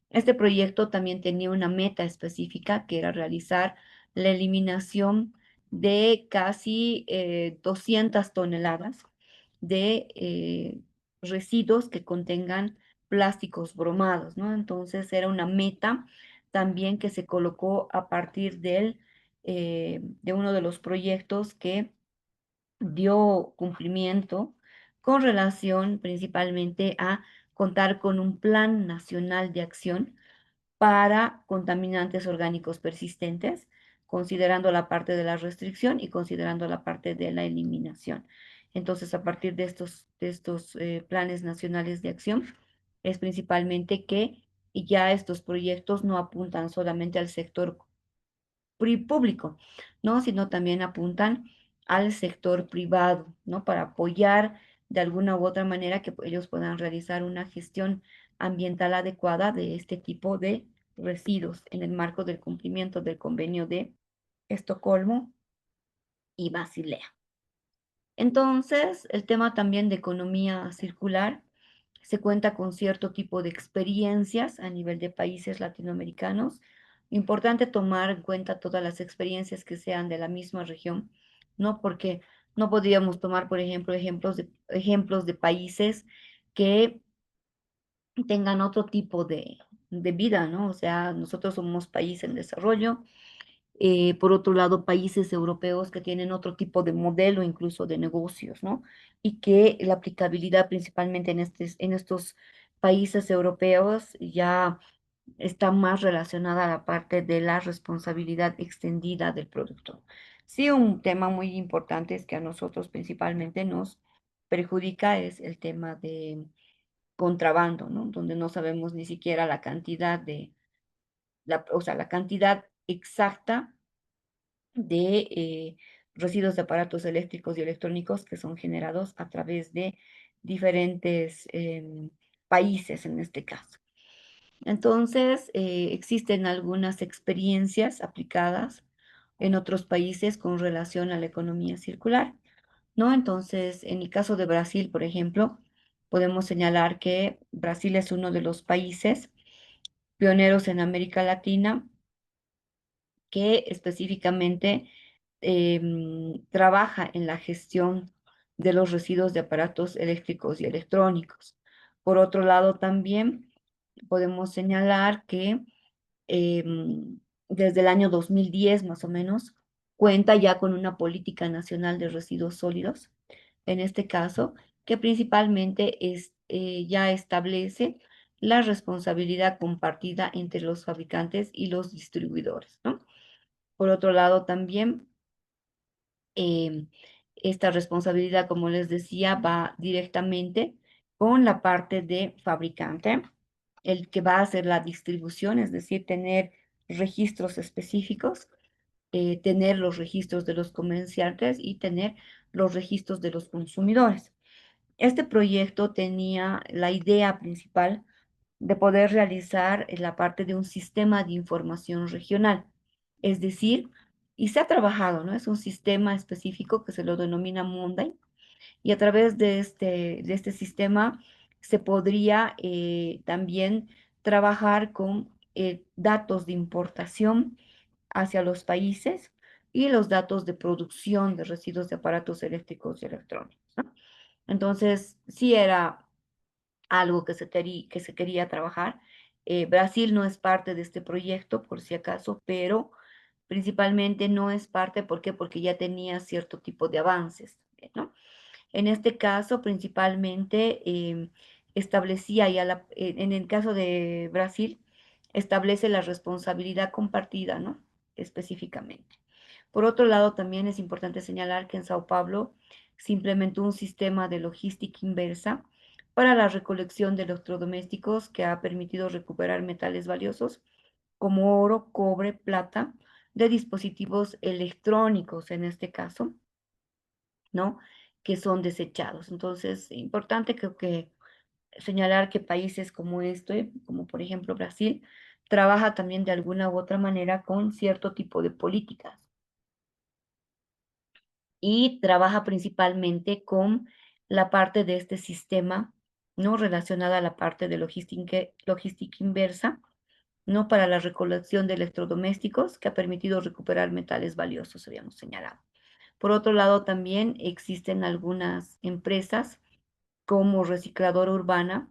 Este proyecto también tenía una meta específica que era realizar la eliminación de casi 200 toneladas de residuos que contengan plásticos bromados, ¿no? Entonces era una meta también que se colocó a partir de uno de los proyectos que dio cumplimiento con relación principalmente a contar con un plan nacional de acción para contaminantes orgánicos persistentes, considerando la parte de la restricción y considerando la parte de la eliminación. Entonces, a partir de estos planes nacionales de acción, es principalmente que ya estos proyectos no apuntan solamente al sector público, ¿no? Sino también apuntan al sector privado, ¿no? Para apoyar de alguna u otra manera que ellos puedan realizar una gestión ambiental adecuada de este tipo de residuos en el marco del cumplimiento del convenio de Estocolmo y Basilea. Entonces, el tema también de economía circular se cuenta con cierto tipo de experiencias a nivel de países latinoamericanos. Importante tomar en cuenta todas las experiencias que sean de la misma región, ¿no? Porque no podríamos tomar, por ejemplo, ejemplos de países que tengan otro tipo de vida, ¿no? O sea, nosotros somos país en desarrollo, por otro lado, países europeos que tienen otro tipo de modelo, incluso de negocios, ¿no? Y que la aplicabilidad principalmente en estos países europeos ya está más relacionada a la parte de la responsabilidad extendida del producto. Sí, un tema muy importante es que a nosotros principalmente nos perjudica es el tema contrabando, ¿no? Donde no sabemos ni siquiera la cantidad o sea, la cantidad exacta de residuos de aparatos eléctricos y electrónicos que son generados a través de diferentes países en este caso. Entonces, existen algunas experiencias aplicadas en otros países con relación a la economía circular, ¿no? Entonces, en el caso de Brasil, por ejemplo, podemos señalar que Brasil es uno de los países pioneros en América Latina que específicamente trabaja en la gestión de los residuos de aparatos eléctricos y electrónicos. Por otro lado, también podemos señalar que desde el año 2010 más o menos cuenta ya con una política nacional de residuos sólidos, en este caso, que principalmente ya establece la responsabilidad compartida entre los fabricantes y los distribuidores, ¿no? Por otro lado, también em, esta responsabilidad, como les decía, va directamente con la parte de fabricante, el que va a hacer la distribución, es decir, tener registros específicos, tener los registros de los comerciantes y tener los registros de los consumidores. Este proyecto tenía la idea principal de poder realizar la parte de un sistema de información regional. Es decir, y se ha trabajado, ¿no? Es un sistema específico que se lo denomina Monday, y a través de este sistema se podría también trabajar con datos de importación hacia los países y los datos de producción de residuos de aparatos eléctricos y electrónicos, ¿no? Entonces, sí era algo que se quería trabajar. Brasil no es parte de este proyecto, por si acaso, pero principalmente no es parte, ¿por qué? Porque ya tenía cierto tipo de avances, ¿no? En este caso, principalmente, establecía ya en el caso de Brasil, establece la responsabilidad compartida, ¿no? Específicamente. Por otro lado, también es importante señalar que en Sao Paulo se implementó un sistema de logística inversa para la recolección de electrodomésticos que ha permitido recuperar metales valiosos como oro, cobre, plata, de dispositivos electrónicos en este caso, ¿no? Que son desechados. Entonces, importante que señalar que países como este, como por ejemplo Brasil, trabaja también de alguna u otra manera con cierto tipo de políticas y trabaja principalmente con la parte de este sistema, ¿no? Relacionada a la parte de logística inversa, ¿no? Para la recolección de electrodomésticos, que ha permitido recuperar metales valiosos, habíamos señalado. Por otro lado, también existen algunas empresas como Recicladora Urbana,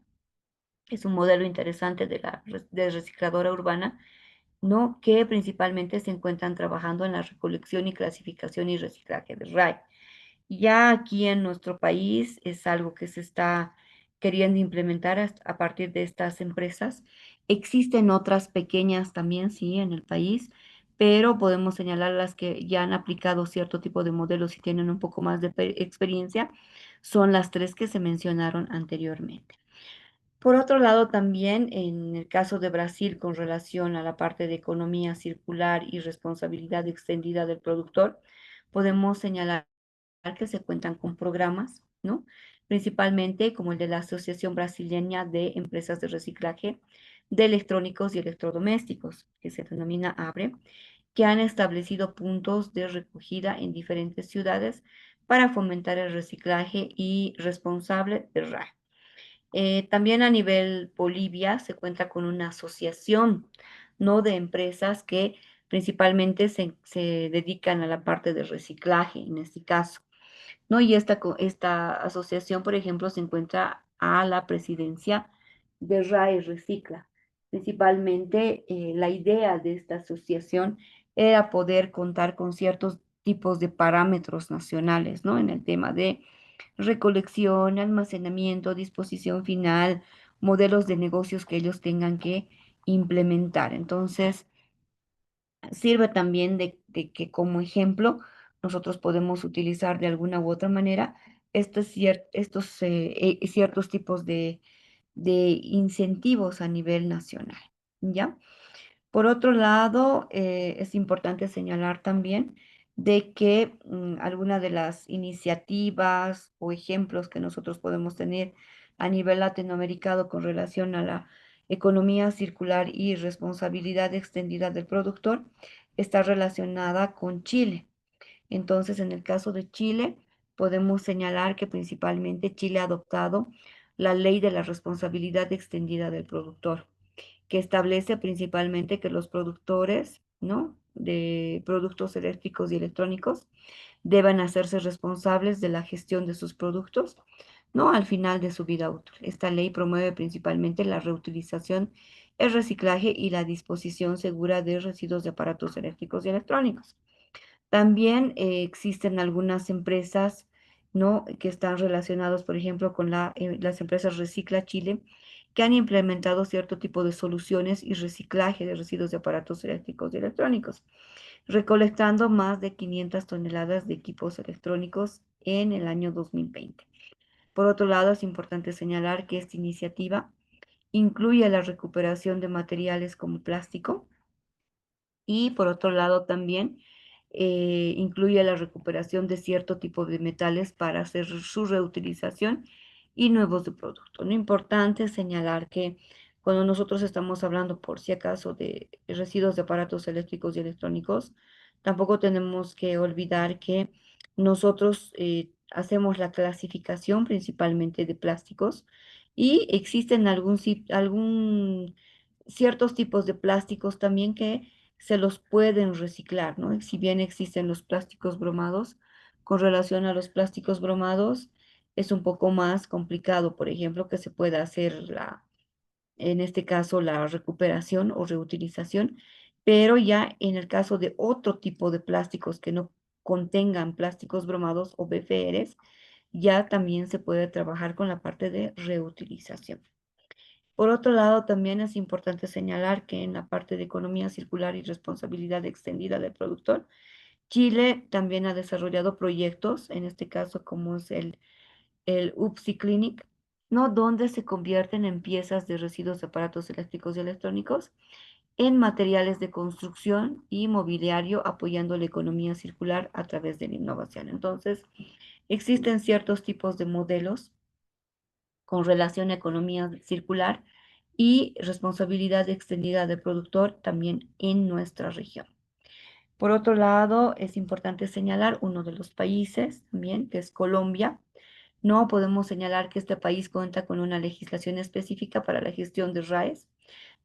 es un modelo interesante de recicladora urbana, ¿no? Que principalmente se encuentran trabajando en la recolección y clasificación y reciclaje de RAI. Ya aquí en nuestro país es algo que se está queriendo implementar a partir de estas empresas. Existen otras pequeñas también, sí, en el país, pero podemos señalar las que ya han aplicado cierto tipo de modelos y tienen un poco más de experiencia. Son las tres que se mencionaron anteriormente. Por otro lado, también en el caso de Brasil, con relación a la parte de economía circular y responsabilidad extendida del productor, podemos señalar que se cuentan con programas, ¿no? Principalmente como el de la Asociación Brasileña de Empresas de Reciclaje de Electrónicos y Electrodomésticos, que se denomina ABRE, que han establecido puntos de recogida en diferentes ciudades para fomentar el reciclaje y responsable de RAE. También a nivel Bolivia se cuenta con una asociación, ¿no? De empresas que principalmente se dedican a la parte de reciclaje, en este caso, ¿no? Y esta asociación, por ejemplo, se encuentra a la presidencia de RAE Recicla. Principalmente, la idea de esta asociación era poder contar con ciertos tipos de parámetros nacionales, ¿no? En el tema de recolección, almacenamiento, disposición final, modelos de negocios que ellos tengan que implementar. Entonces, sirve también de que como ejemplo nosotros podemos utilizar de alguna u otra manera estos ciertos tipos de incentivos a nivel nacional, ¿ya? Por otro lado, es importante señalar también de que algunas de las iniciativas o ejemplos que nosotros podemos tener a nivel latinoamericano con relación a la economía circular y responsabilidad extendida del productor está relacionada con Chile. Entonces, en el caso de Chile, podemos señalar que principalmente Chile ha adoptado la ley de la responsabilidad extendida del productor, que establece principalmente que los productores, ¿no?, de productos eléctricos y electrónicos deban hacerse responsables de la gestión de sus productos, ¿no?, al final de su vida útil. Esta ley promueve principalmente la reutilización, el reciclaje y la disposición segura de residuos de aparatos eléctricos y electrónicos. También existen algunas empresas, ¿no?, que están relacionados, por ejemplo, con las empresas Recicla Chile, que han implementado cierto tipo de soluciones y reciclaje de residuos de aparatos eléctricos y electrónicos, recolectando más de 500 toneladas de equipos electrónicos en el año 2020. Por otro lado, es importante señalar que esta iniciativa incluye la recuperación de materiales como plástico, y por otro lado también incluye la recuperación de cierto tipo de metales para hacer su reutilización y nuevos de producto. No, importante señalar que cuando nosotros estamos hablando, por si acaso, de residuos de aparatos eléctricos y electrónicos, tampoco tenemos que olvidar que nosotros hacemos la clasificación principalmente de plásticos, y existen algún ciertos tipos de plásticos también que se los pueden reciclar, ¿no? Si bien existen los plásticos bromados, con relación a los plásticos bromados es un poco más complicado, por ejemplo, que se pueda hacer en este caso, la recuperación o reutilización, pero ya en el caso de otro tipo de plásticos que no contengan plásticos bromados o BFRs, ya también se puede trabajar con la parte de reutilización. Por otro lado, también es importante señalar que en la parte de economía circular y responsabilidad extendida del productor, Chile también ha desarrollado proyectos, en este caso como es el UPSI Clinic, ¿no?, donde se convierten en piezas de residuos de aparatos eléctricos y electrónicos en materiales de construcción y mobiliario, apoyando la economía circular a través de la innovación. Entonces, existen ciertos tipos de modelos con relación a economía circular y responsabilidad extendida del productor también en nuestra región. Por otro lado, es importante señalar uno de los países también, que es Colombia. No podemos señalar que este país cuenta con una legislación específica para la gestión de RAES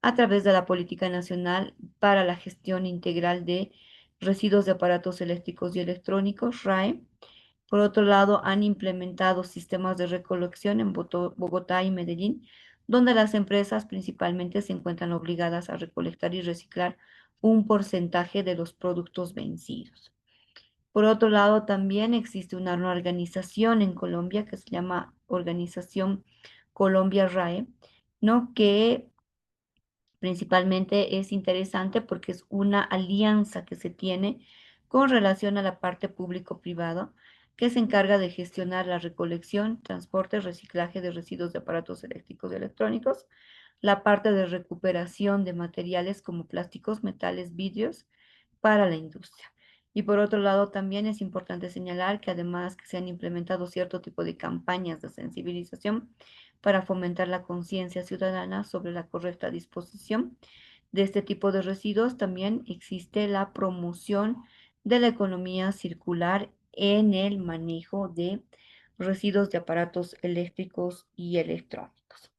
a través de la Política Nacional para la Gestión Integral de Residuos de Aparatos Eléctricos y Electrónicos, RAE. Por otro lado, han implementado sistemas de recolección en Bogotá y Medellín, donde las empresas principalmente se encuentran obligadas a recolectar y reciclar un porcentaje de los productos vencidos. Por otro lado, también existe una organización en Colombia que se llama Organización Colombia RAE, ¿no?, que principalmente es interesante porque es una alianza que se tiene con relación a la parte público-privada, que se encarga de gestionar la recolección, transporte, reciclaje de residuos de aparatos eléctricos y electrónicos, la parte de recuperación de materiales como plásticos, metales, vidrios para la industria. Y por otro lado, también es importante señalar que además que se han implementado cierto tipo de campañas de sensibilización para fomentar la conciencia ciudadana sobre la correcta disposición de este tipo de residuos, también existe la promoción de la economía circular en el manejo de residuos de aparatos eléctricos y electrónicos.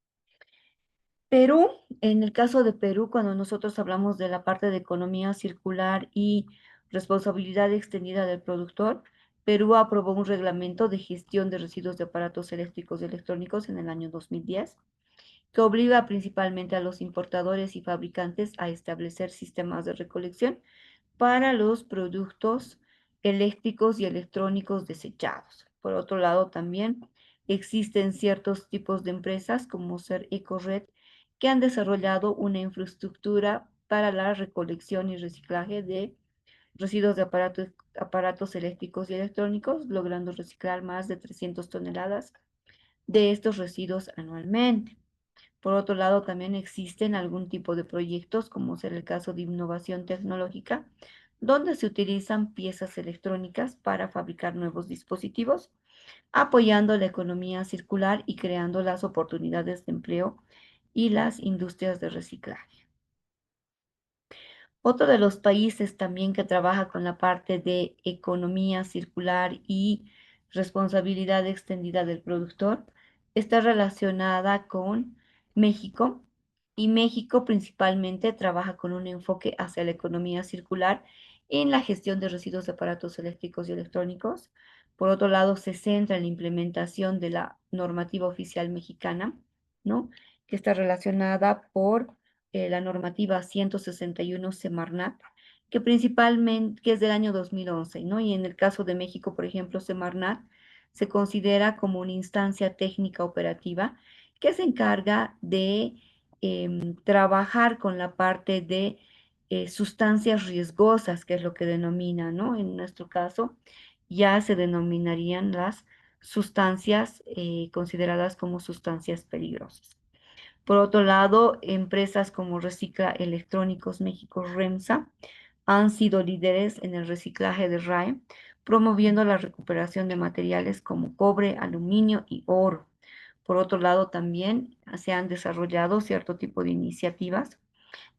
Perú, en el caso de Perú, cuando nosotros hablamos de la parte de economía circular y responsabilidad extendida del productor, Perú aprobó un reglamento de gestión de residuos de aparatos eléctricos y electrónicos en el año 2010, que obliga principalmente a los importadores y fabricantes a establecer sistemas de recolección para los productos eléctricos y electrónicos desechados. Por otro lado, también existen ciertos tipos de empresas como ser EcoRed, que han desarrollado una infraestructura para la recolección y reciclaje de residuos de aparatos eléctricos y electrónicos, logrando reciclar más de 300 toneladas de estos residuos anualmente. Por otro lado, también existen algún tipo de proyectos, como ser el caso de innovación tecnológica, donde se utilizan piezas electrónicas para fabricar nuevos dispositivos, apoyando la economía circular y creando las oportunidades de empleo y las industrias de reciclaje. Otro de los países también que trabaja con la parte de economía circular y responsabilidad extendida del productor está relacionada con México, y México principalmente trabaja con un enfoque hacia la economía circular en la gestión de residuos de aparatos eléctricos y electrónicos. Por otro lado, se centra en la implementación de la normativa oficial mexicana, ¿no? Que está relacionada por la normativa 161 Semarnat, que es del año 2011, ¿no? Y en el caso de México, por ejemplo, Semarnat se considera como una instancia técnica operativa que se encarga de trabajar con la parte de sustancias riesgosas, que es lo que denomina, ¿no? En nuestro caso, ya se denominarían las sustancias consideradas como sustancias peligrosas. Por otro lado, empresas como Recicla Electrónicos México, REMSA, han sido líderes en el reciclaje de RAE, promoviendo la recuperación de materiales como cobre, aluminio y oro. Por otro lado, también se han desarrollado cierto tipo de iniciativas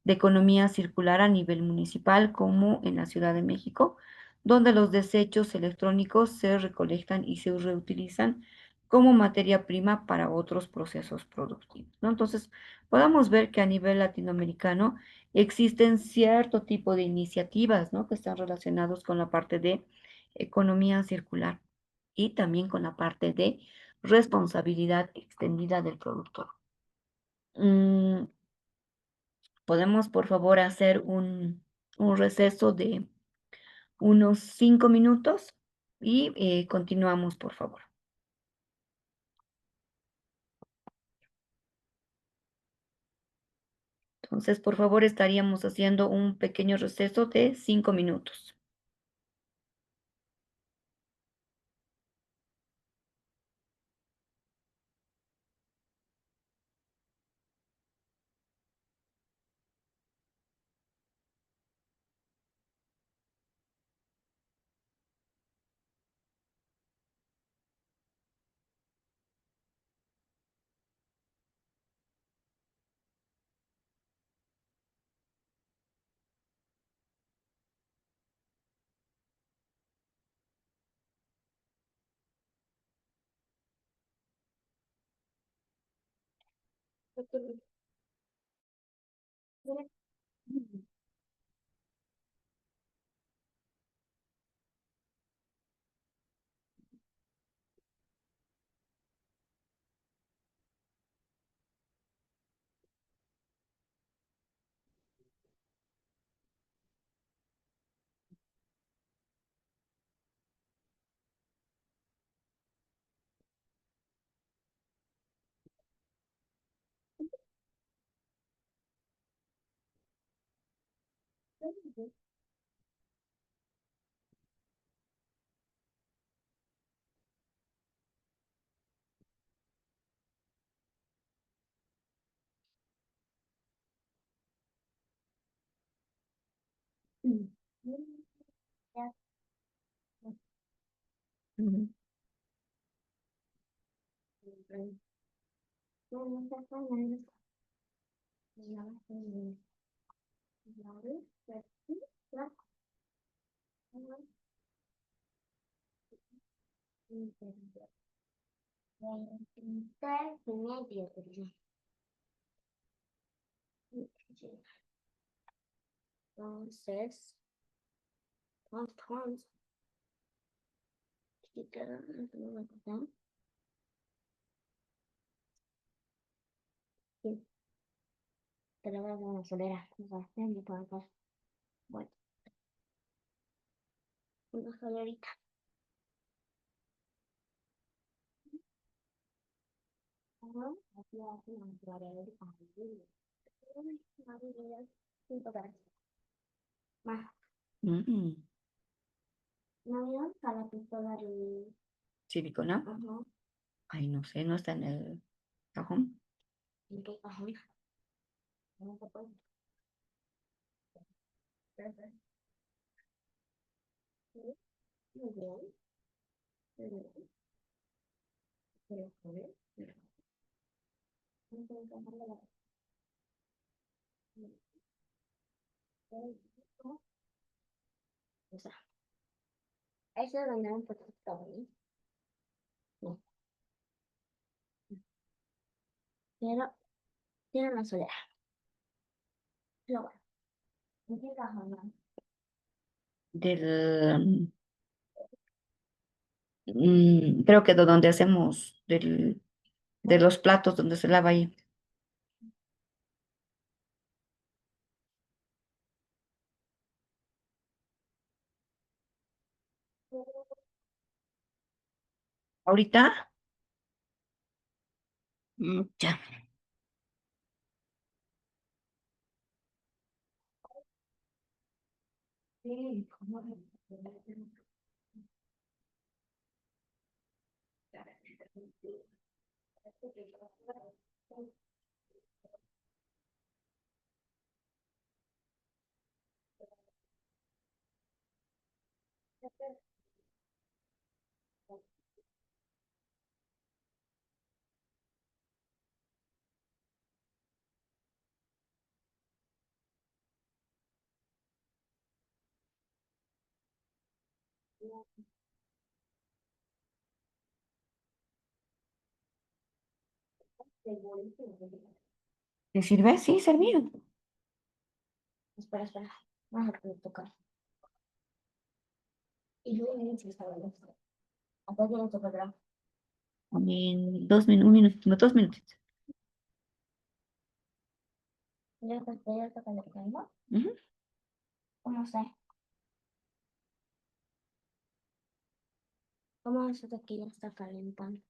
de economía circular a nivel municipal, como en la Ciudad de México, donde los desechos electrónicos se recolectan y se reutilizan como materia prima para otros procesos productivos, ¿no? Entonces, podemos ver que a nivel latinoamericano existen cierto tipo de iniciativas, ¿no? Que están relacionados con la parte de economía circular y también con la parte de responsabilidad extendida del productor. Mm, Podemos, por favor, hacer un receso de unos 5 minutos y continuamos, por favor. Entonces, por favor, estaríamos haciendo un pequeño receso de 5 minutos. Ujú. Entonces, pero vamos a acelerar. Bueno, una solerita. Mm, Cívico, ¿no? Ay, no sé, no está en el cajón. ¿En qué cajón? No se puede. Muy bien. Muy bien. Pero, a ver, no tengo que bajarle la- ¿Cómo? O sea, eso es donde un poquito, ¿no? No, pero tiene una soledad. Pero bueno, ¿en qué cajón, no? Del, creo que de donde hacemos, de los platos donde se lava ahí. ¿Ahorita? Ya. Sí, ¿cómo? ¿Te sirve? Sí, servir. Espera, espera. Vamos a tocar. Y luego viene si está bien. Acá tiene tu programa. En 2 minutos, 1 minuto, 2 minutos. Ya está calentando. Ujú. ¿Cómo sé? ¿Cómo eso de aquí ya está calentando?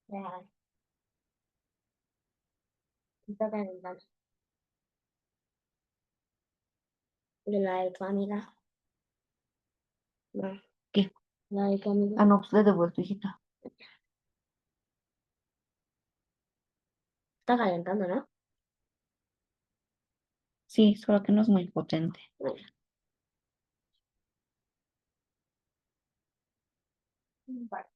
Ya, está calentando. ¿De la de tu amiga? No, ¿Qué? la de tu amiga. Ah, no, pues le he devuelto, hijita. Está calentando, ¿no? Sí, solo que no es muy potente. Bueno, vale.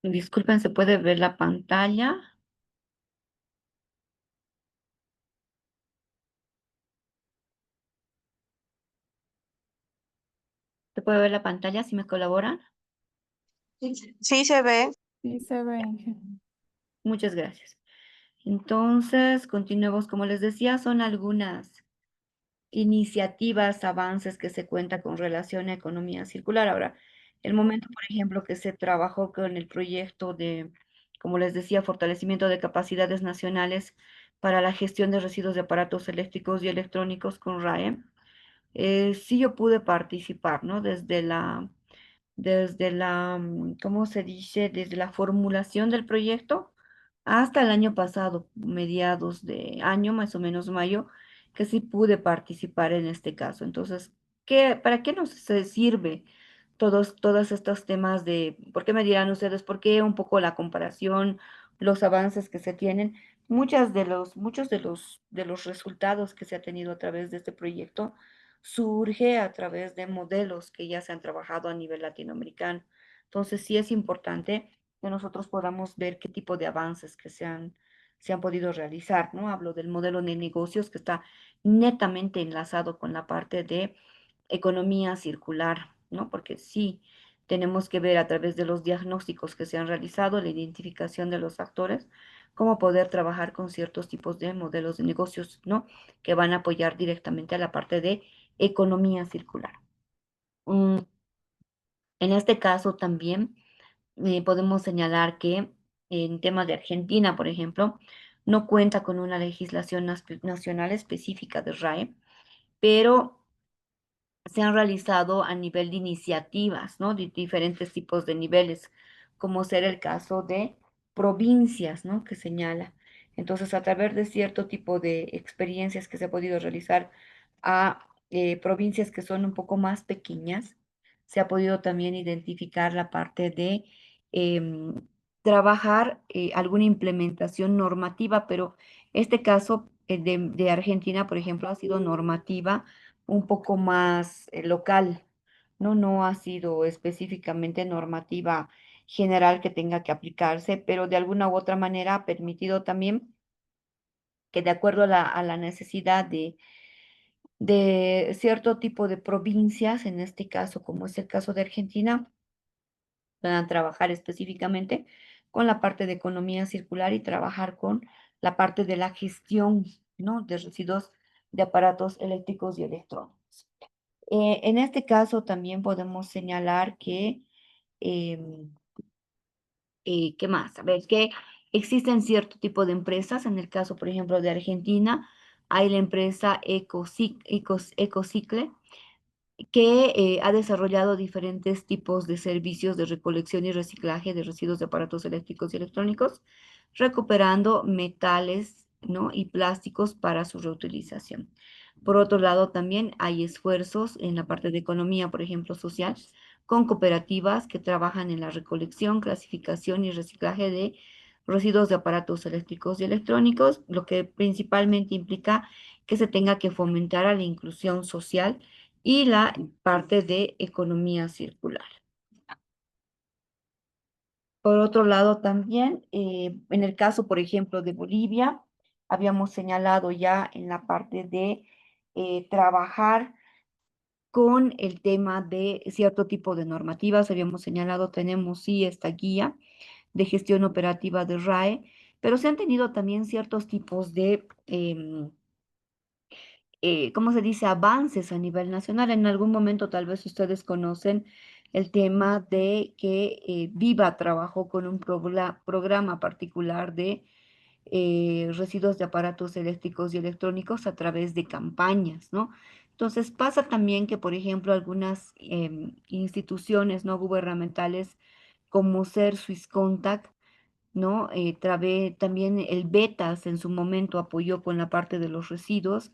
Disculpen, ¿se puede ver la pantalla? ¿Se puede ver la pantalla si me colaboran? Sí se ve. Sí se ve, Inge. Muchas gracias. Entonces, continuemos. Como les decía, son algunas iniciativas, avances que se cuenta con relación a economía circular. Ahora, el momento, por ejemplo, que se trabajó con el proyecto de, como les decía, fortalecimiento de capacidades nacionales para la gestión de residuos de aparatos eléctricos y electrónicos con RAE, sí yo pude participar, ¿no? ¿Cómo se dice? Desde la formulación del proyecto hasta el año pasado, mediados de año, más o menos mayo, que sí pude participar en este caso. Entonces, para qué nos sirve todos estos temas de, por qué me dirán ustedes, por qué un poco la comparación, los avances que se tienen? Muchos de los resultados que se ha tenido a través de este proyecto surge a través de modelos que ya se han trabajado a nivel latinoamericano. Entonces, sí es importante que nosotros podamos ver qué tipo de avances que se han se han podido realizar, ¿no? Hablo del modelo de negocios que está netamente enlazado con la parte de economía circular, ¿no? Porque sí, tenemos que ver a través de los diagnósticos que se han realizado, la identificación de los actores, cómo poder trabajar con ciertos tipos de modelos de negocios, ¿no? Que van a apoyar directamente a la parte de economía circular. En este caso también podemos señalar que en temas de Argentina, por ejemplo, no cuenta con una legislación nacional específica de RAE, pero se han realizado a nivel de iniciativas, ¿no? De diferentes tipos de niveles, como ser el caso de provincias, ¿no? Que señala. Entonces, a través de cierto tipo de experiencias que se ha podido realizar a provincias que son un poco más pequeñas, se ha podido también identificar la parte de em, trabajar alguna implementación normativa, pero este caso de Argentina, por ejemplo, ha sido normativa un poco más local, ¿no? No ha sido específicamente normativa general que tenga que aplicarse, pero de alguna u otra manera ha permitido también que de acuerdo a la necesidad de cierto tipo de provincias, en este caso, como es el caso de Argentina, puedan trabajar específicamente con la parte de economía circular y trabajar con la parte de la gestión, ¿no? De residuos de aparatos eléctricos y electrónicos. En este caso también podemos señalar que, em, ¿qué más? A ver, que existen cierto tipo de empresas. En el caso, por ejemplo, de Argentina, hay la empresa Ecocicle, que ha desarrollado diferentes tipos de servicios de recolección y reciclaje de residuos de aparatos eléctricos y electrónicos, recuperando metales, ¿no? Y plásticos para su reutilización. Por otro lado, también hay esfuerzos en la parte de economía, por ejemplo, social, con cooperativas que trabajan en la recolección, clasificación y reciclaje de residuos de aparatos eléctricos y electrónicos, lo que principalmente implica que se tenga que fomentar a la inclusión social y la parte de economía circular. Por otro lado, también, en el caso, por ejemplo, de Bolivia, habíamos señalado ya en la parte de trabajar con el tema de cierto tipo de normativas. Habíamos señalado, tenemos sí esta guía de gestión operativa de RAE, pero se han tenido también ciertos tipos de ¿cómo se dice?, avances a nivel nacional. En algún momento tal vez ustedes conocen el tema de que Viva trabajó con un programa particular de residuos de aparatos eléctricos y electrónicos a través de campañas, ¿no? Entonces pasa también que, por ejemplo, algunas instituciones no gubernamentales como ser Swisscontact, ¿no? También el Betas en su momento apoyó con la parte de los residuos,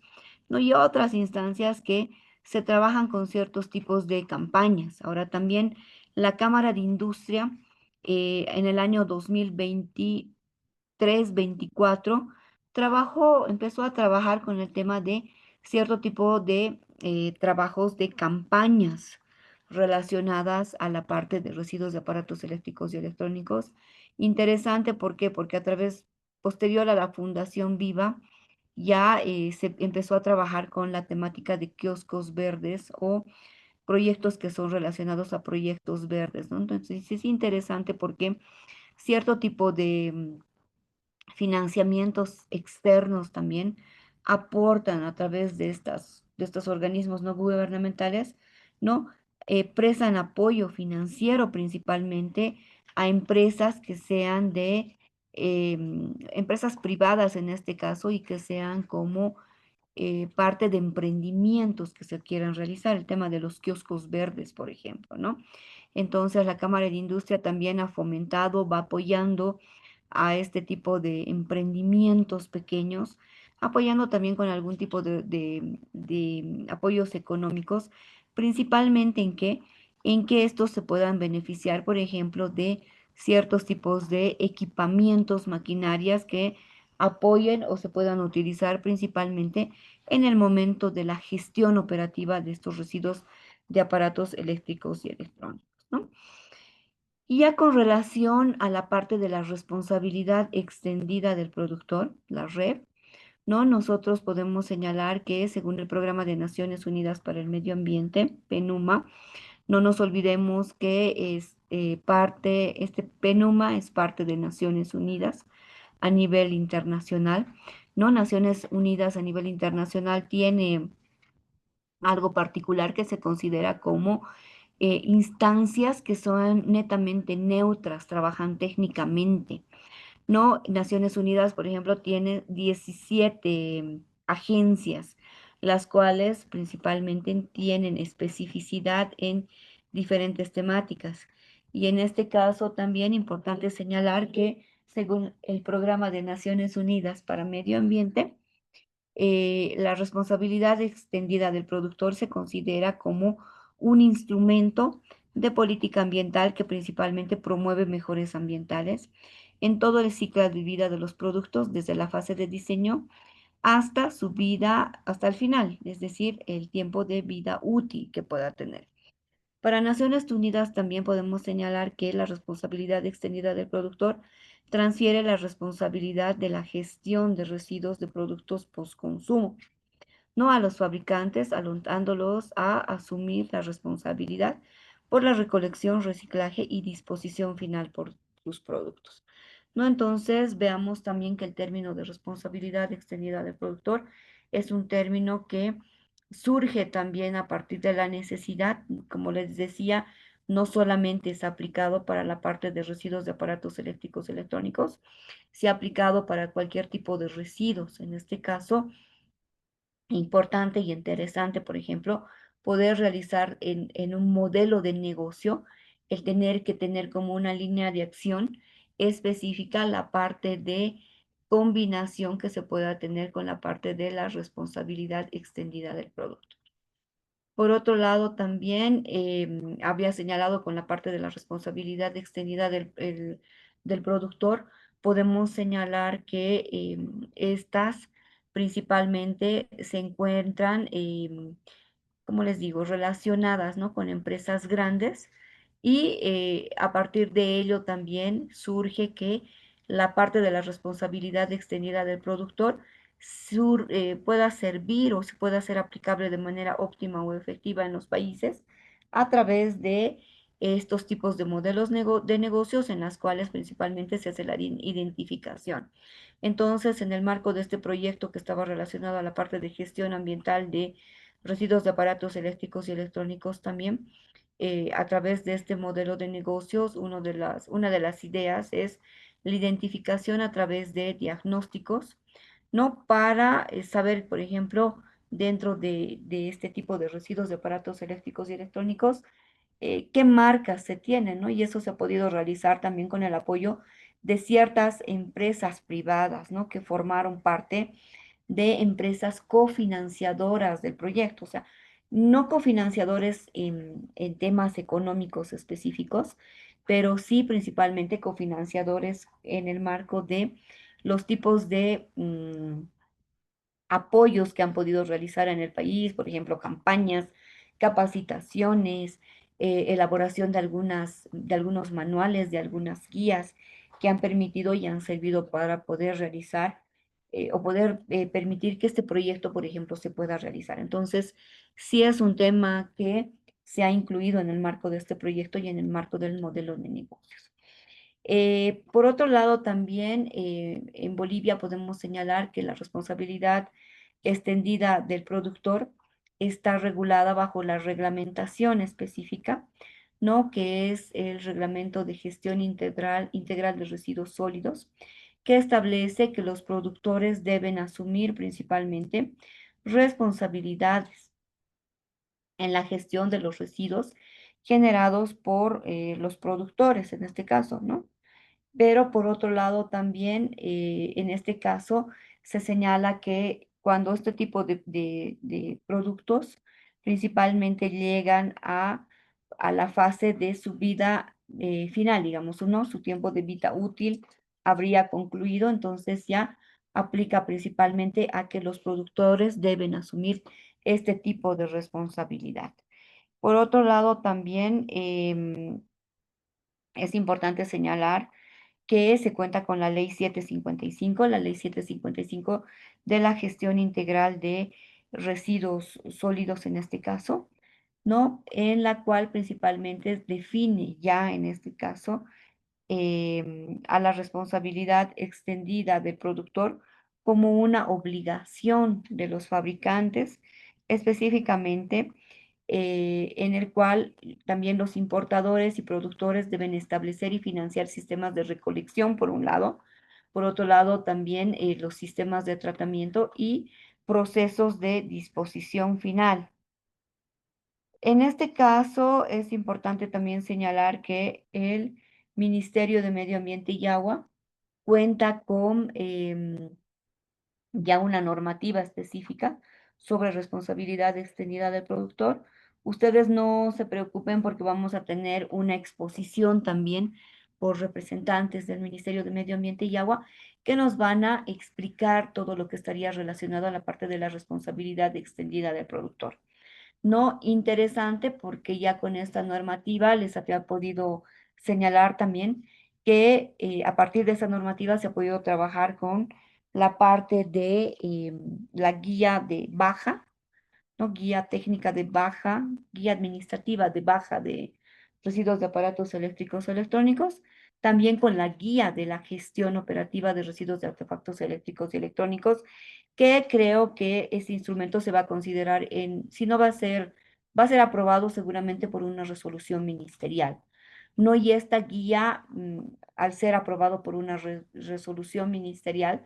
¿no? Y otras instancias que se trabajan con ciertos tipos de campañas. Ahora también la Cámara de Industria en el año 2023-24 empezó a trabajar con el tema de cierto tipo de trabajos de campañas relacionadas a la parte de residuos de aparatos eléctricos y electrónicos. Interesante, ¿por qué? Porque a través, posterior a la Fundación Viva, ya se empezó a trabajar con la temática de kioscos verdes o proyectos que son relacionados a proyectos verdes, ¿no? Entonces, es interesante porque cierto tipo de financiamientos externos también aportan a través de estos organismos no gubernamentales, ¿no? Prestan apoyo financiero principalmente a empresas que sean de empresas privadas en este caso y que sean como parte de emprendimientos que se quieran realizar, el tema de los kioscos verdes, por ejemplo, ¿no? Entonces, la Cámara de Industria también ha fomentado, va apoyando a este tipo de emprendimientos pequeños, apoyando también con algún tipo de apoyos económicos, principalmente en que estos se puedan beneficiar, por ejemplo, de ciertos tipos de equipamientos, maquinarias que apoyen o se puedan utilizar principalmente en el momento de la gestión operativa de estos residuos de aparatos eléctricos y electrónicos, ¿no? Y ya con relación a la parte de la responsabilidad extendida del productor, la REP, ¿no? Nosotros podemos señalar que según el Programa de Naciones Unidas para el Medio Ambiente, PNUMA, no nos olvidemos que es este PNUMA es parte de Naciones Unidas a nivel internacional, ¿no? Naciones Unidas a nivel internacional tiene algo particular que se considera como instancias que son netamente neutras, trabajan técnicamente, ¿no? Naciones Unidas, por ejemplo, tiene 17 agencias, las cuales principalmente tienen especificidad en diferentes temáticas. Y en este caso también importante señalar que según el Programa de Naciones Unidas para Medio Ambiente, la responsabilidad extendida del productor se considera como un instrumento de política ambiental que principalmente promueve mejores ambientales en todo el ciclo de vida de los productos, desde la fase de diseño hasta su vida, hasta el final, es decir, el tiempo de vida útil que pueda tener. Para Naciones Unidas también podemos señalar que la responsabilidad extendida del productor transfiere la responsabilidad de la gestión de residuos de productos postconsumo, no a los fabricantes, alentándolos a asumir la responsabilidad por la recolección, reciclaje y disposición final por sus productos. ¿No? Entonces, veamos también que el término de responsabilidad extendida del productor es un término que surge también a partir de la necesidad, como les decía, no solamente es aplicado para la parte de residuos de aparatos eléctricos electrónicos, se ha aplicado para cualquier tipo de residuos. En este caso, importante y interesante, por ejemplo, poder realizar en un modelo de negocio, el tener que tener como una línea de acción específica la parte de combinación que se pueda tener con la parte de la responsabilidad extendida del producto. Por otro lado, también había señalado con la parte de la responsabilidad extendida del productor, podemos señalar que estas principalmente se encuentran, como les digo, relacionadas, ¿no? Con empresas grandes y a partir de ello también surge que la parte de la responsabilidad extendida del productor pueda servir o se pueda ser aplicable de manera óptima o efectiva en los países a través de estos tipos de modelos de negocios en las cuales principalmente se hace la identificación. Entonces, en el marco de este proyecto que estaba relacionado a la parte de gestión ambiental de residuos de aparatos eléctricos y electrónicos también, a través de este modelo de negocios, una de las ideas es la identificación a través de diagnósticos, ¿no? Para saber, por ejemplo, dentro de este tipo de residuos de aparatos eléctricos y electrónicos, qué marcas se tienen, ¿no? Y eso se ha podido realizar también con el apoyo de ciertas empresas privadas, ¿no? Que formaron parte de empresas cofinanciadoras del proyecto, o sea, no cofinanciadores en temas económicos específicos, pero sí principalmente cofinanciadores en el marco de los tipos de apoyos que han podido realizar en el país, por ejemplo, campañas, capacitaciones, elaboración de algunos manuales, de algunas guías que han permitido y han servido para poder realizar o poder permitir que este proyecto, por ejemplo, se pueda realizar. Entonces, sí es un tema que se ha incluido en el marco de este proyecto y en el marco del modelo de negocios. Por otro lado, también en Bolivia podemos señalar que la responsabilidad extendida del productor está regulada bajo la reglamentación específica, ¿no? Que es el Reglamento de Gestión Integral de Residuos Sólidos, que establece que los productores deben asumir principalmente responsabilidades en la gestión de los residuos generados por los productores, en este caso, ¿no? Pero por otro lado también en este caso se señala que cuando este tipo de productos principalmente llegan a la fase de su vida final, digamos, ¿no? Su tiempo de vida útil habría concluido, entonces ya aplica principalmente a que los productores deben asumir este tipo de responsabilidad. Por otro lado, también es importante señalar que se cuenta con la Ley 755, la Ley 755 de la gestión integral de residuos sólidos en este caso, ¿no? En la cual principalmente define ya en este caso a la responsabilidad extendida del productor como una obligación de los fabricantes, específicamente en el cual también los importadores y productores deben establecer y financiar sistemas de recolección, por un lado, por otro lado también los sistemas de tratamiento y procesos de disposición final. En este caso, es importante también señalar que el Ministerio de Medio Ambiente y Agua cuenta con ya una normativa específica sobre responsabilidad extendida del productor. Ustedes no se preocupen porque vamos a tener una exposición también por representantes del Ministerio de Medio Ambiente y Agua que nos van a explicar todo lo que estaría relacionado a la parte de la responsabilidad extendida del productor. No interesante porque ya con esta normativa les había podido señalar también que a partir de esa normativa se ha podido trabajar con la parte de la guía de baja, ¿no? Guía técnica de baja, guía administrativa de baja de residuos de aparatos eléctricos o electrónicos, también con la guía de la gestión operativa de residuos de artefactos eléctricos y electrónicos, que creo que ese instrumento se va a considerar si no va a ser aprobado seguramente por una resolución ministerial. No, y esta guía, al ser aprobado por una resolución ministerial,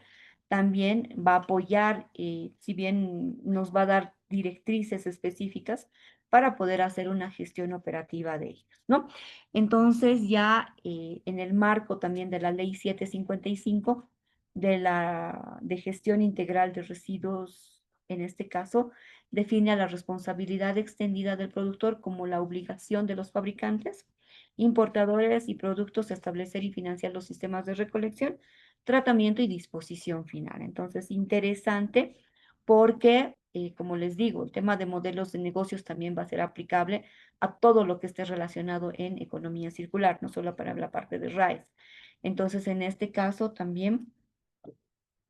también va a apoyar, si bien nos va a dar directrices específicas para poder hacer una gestión operativa de ellos, ¿no? Entonces, ya en el marco también de la Ley 755 de gestión integral de residuos, en este caso, define a la responsabilidad extendida del productor como la obligación de los fabricantes, importadores y productos a establecer y financiar los sistemas de recolección, tratamiento y disposición final. Entonces, interesante porque, como les digo, el tema de modelos de negocios también va a ser aplicable a todo lo que esté relacionado en economía circular, no solo para la parte de RAIS. Entonces, en este caso también,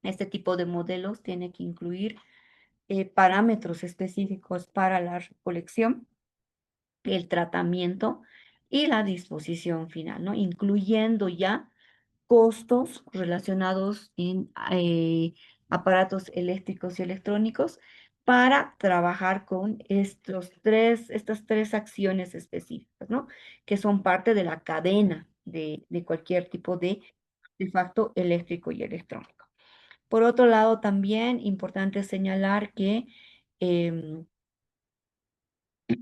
este tipo de modelos tiene que incluir parámetros específicos para la recolección, el tratamiento y la disposición final, ¿no? Incluyendo ya costos relacionados en aparatos eléctricos y electrónicos para trabajar con estas tres acciones específicas, ¿no? Que son parte de la cadena de cualquier tipo de artefacto eléctrico y electrónico. Por otro lado, también importante señalar que em,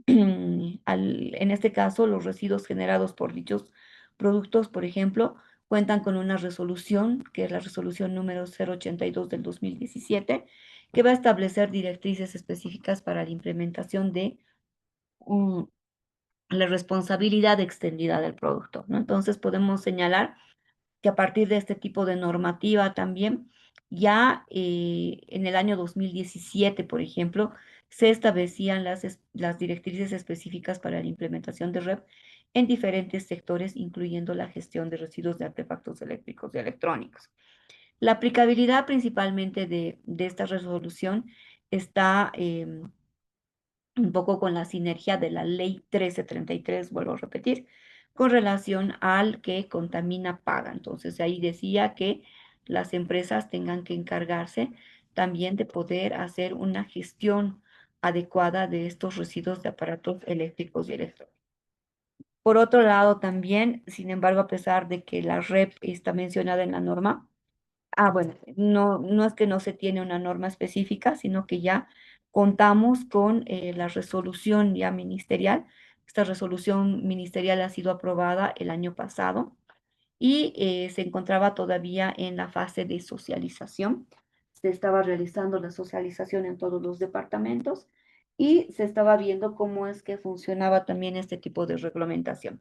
en este caso, los residuos generados por dichos productos, por ejemplo, cuentan con una resolución, que es la resolución número 082 del 2017, que va a establecer directrices específicas para la implementación de la responsabilidad extendida del producto, ¿no? Entonces, podemos señalar que a partir de este tipo de normativa también, ya en el año 2017, por ejemplo, se establecían las directrices específicas para la implementación de REP en diferentes sectores, incluyendo la gestión de residuos de artefactos eléctricos y electrónicos. La aplicabilidad principalmente de esta resolución está un poco con la sinergia de la ley 1333, vuelvo a repetir, con relación al que contamina paga. Entonces ahí decía que las empresas tengan que encargarse también de poder hacer una gestión adecuada de estos residuos de aparatos eléctricos y electrónicos. Por otro lado, también, sin embargo, a pesar de que la REP está mencionada en la norma, bueno, no es que no se tiene una norma específica, sino que ya contamos con la resolución ya ministerial. Esta resolución ministerial ha sido aprobada el año pasado y se encontraba todavía en la fase de socialización. Se estaba realizando la socialización en todos los departamentos y se estaba viendo cómo es que funcionaba también este tipo de reglamentación.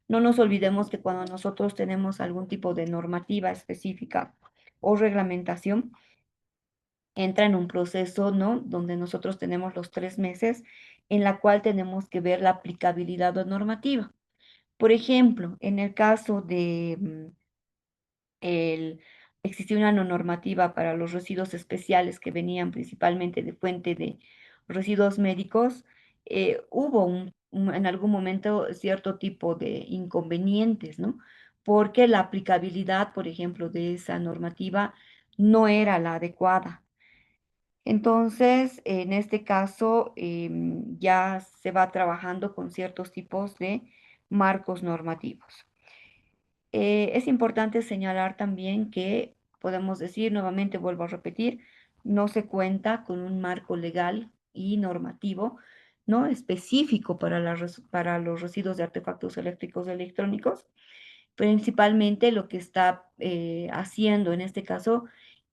No nos olvidemos que cuando nosotros tenemos algún tipo de normativa específica o reglamentación, entra en un proceso, ¿no? Donde nosotros tenemos los 3 meses en la cual tenemos que ver la aplicabilidad normativa. Por ejemplo, en el caso de existía una normativa para los residuos especiales que venían principalmente de fuente de residuos médicos, hubo en algún momento cierto tipo de inconvenientes, ¿no? Porque la aplicabilidad, por ejemplo, de esa normativa no era la adecuada. Entonces, en este caso, ya se va trabajando con ciertos tipos de marcos normativos. Es importante señalar también que podemos decir, nuevamente vuelvo a repetir, no se cuenta con un marco legal y normativo, ¿no? Específico para, para los residuos de artefactos eléctricos y electrónicos. Principalmente lo que está haciendo en este caso,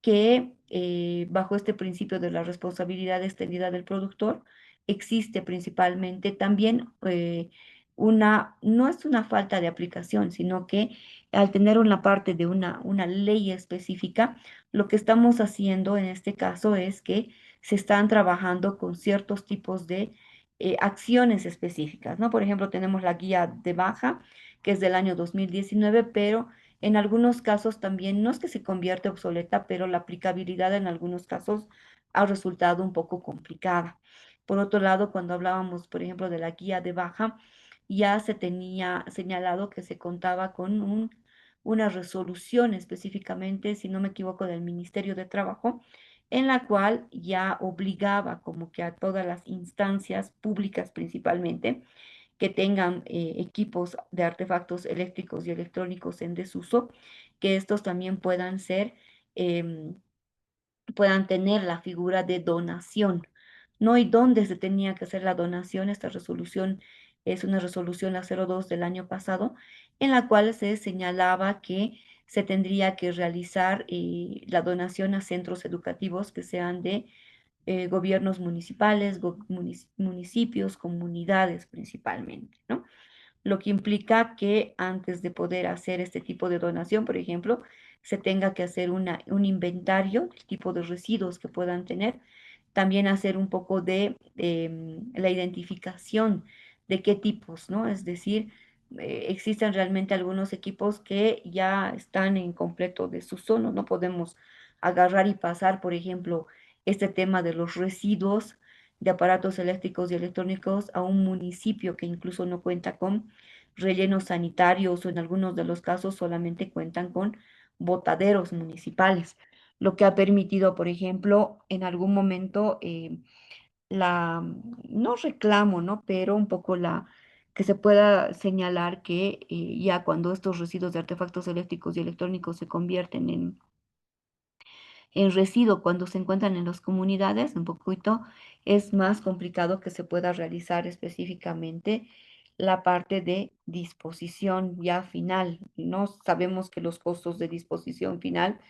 que bajo este principio de la responsabilidad extendida del productor, existe principalmente también no es una falta de aplicación, sino que al tener una parte de una ley específica, lo que estamos haciendo en este caso es que se están trabajando con ciertos tipos de acciones específicas, ¿no? Por ejemplo, tenemos la guía de baja, que es del año 2019, pero en algunos casos también no es que se convierte obsoleta, pero la aplicabilidad en algunos casos ha resultado un poco complicada. Por otro lado, cuando hablábamos, por ejemplo, de la guía de baja, ya se tenía señalado que se contaba con una resolución específicamente, si no me equivoco, del Ministerio de Trabajo, en la cual ya obligaba como que a todas las instancias públicas principalmente que tengan equipos de artefactos eléctricos y electrónicos en desuso, que estos también puedan ser em, puedan tener la figura de donación, ¿no? ¿Y dónde se tenía que hacer la donación? Esta resolución es una resolución, la 02 del año pasado, en la cual se señalaba que se tendría que realizar la donación a centros educativos que sean de gobiernos municipales, municipios, comunidades principalmente, ¿no? Lo que implica que antes de poder hacer este tipo de donación, por ejemplo, se tenga que hacer un inventario del tipo de residuos que puedan tener, también hacer un poco de la identificación de qué tipos, ¿no? Es decir, existen realmente algunos equipos que ya están en completo desuso, ¿no? No podemos agarrar y pasar, por ejemplo, este tema de los residuos de aparatos eléctricos y electrónicos a un municipio que incluso no cuenta con rellenos sanitarios o en algunos de los casos solamente cuentan con botaderos municipales, lo que ha permitido, por ejemplo, en algún momento no reclamo, ¿no? Pero un poco que se pueda señalar que ya cuando estos residuos de artefactos eléctricos y electrónicos se convierten en residuo cuando se encuentran en las comunidades, un poquito es más complicado que se pueda realizar específicamente la parte de disposición ya final. No sabemos que los costos de disposición final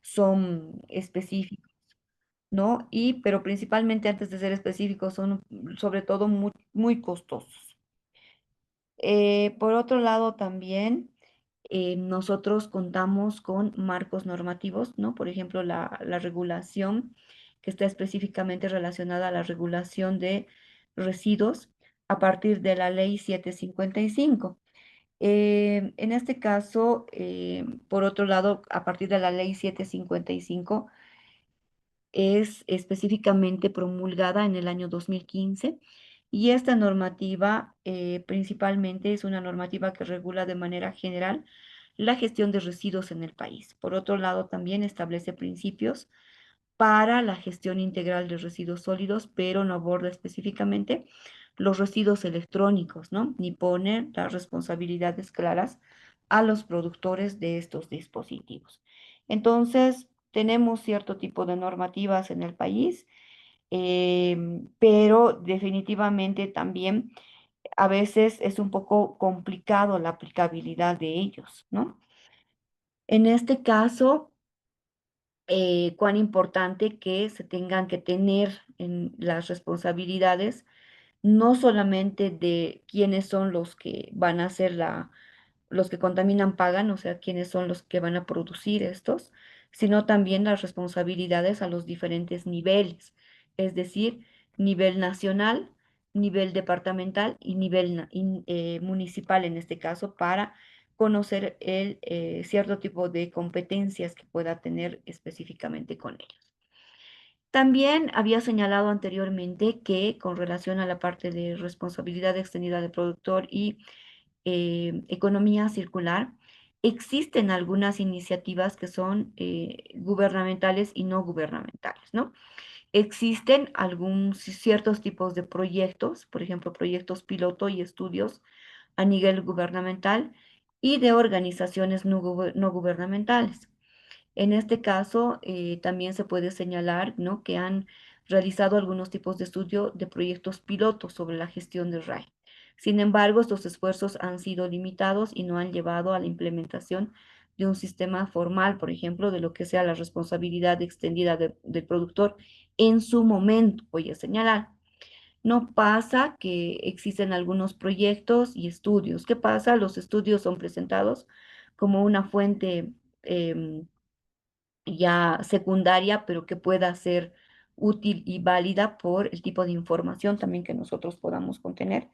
son específicos, ¿no? Pero principalmente antes de ser específicos son sobre todo muy, muy costosos. Por otro lado, también nosotros contamos con marcos normativos, ¿no? Por ejemplo, la regulación que está específicamente relacionada a la regulación de residuos a partir de la ley 755. En este caso, por otro lado, a partir de la ley 755, es específicamente promulgada en el año 2015 y esta normativa principalmente es una normativa que regula de manera general la gestión de residuos en el país. Por otro lado, también establece principios para la gestión integral de residuos sólidos, pero no aborda específicamente los residuos electrónicos, ¿no? Ni pone las responsabilidades claras a los productores de estos dispositivos. Entonces, tenemos cierto tipo de normativas en el país, pero definitivamente también a veces es un poco complicado la aplicabilidad de ellos, ¿no? En este caso, cuán importante que se tengan que tener en las responsabilidades, no solamente de quiénes son los que van a hacer los que contaminan pagan, o sea, quiénes son los que van a producir estos, sino también las responsabilidades a los diferentes niveles, es decir, nivel nacional, nivel departamental y nivel municipal en este caso para conocer el cierto tipo de competencias que pueda tener específicamente con ellos. También había señalado anteriormente que con relación a la parte de responsabilidad extendida del productor y economía circular, existen algunas iniciativas que son gubernamentales y no gubernamentales, ¿no? Existen algunos ciertos tipos de proyectos, por ejemplo, proyectos piloto y estudios a nivel gubernamental y de organizaciones no gubernamentales. En este caso, también se puede señalar, ¿no?, que han realizado algunos tipos de estudio de proyectos pilotos sobre la gestión del RAE. Sin embargo, estos esfuerzos han sido limitados y no han llevado a la implementación de un sistema formal, por ejemplo, de lo que sea la responsabilidad extendida del productor en su momento, voy a señalar. No pasa que existen algunos proyectos y estudios. ¿Qué pasa? Los estudios son presentados como una fuente ya secundaria, pero que pueda ser útil y válida por el tipo de información también que nosotros podamos contener.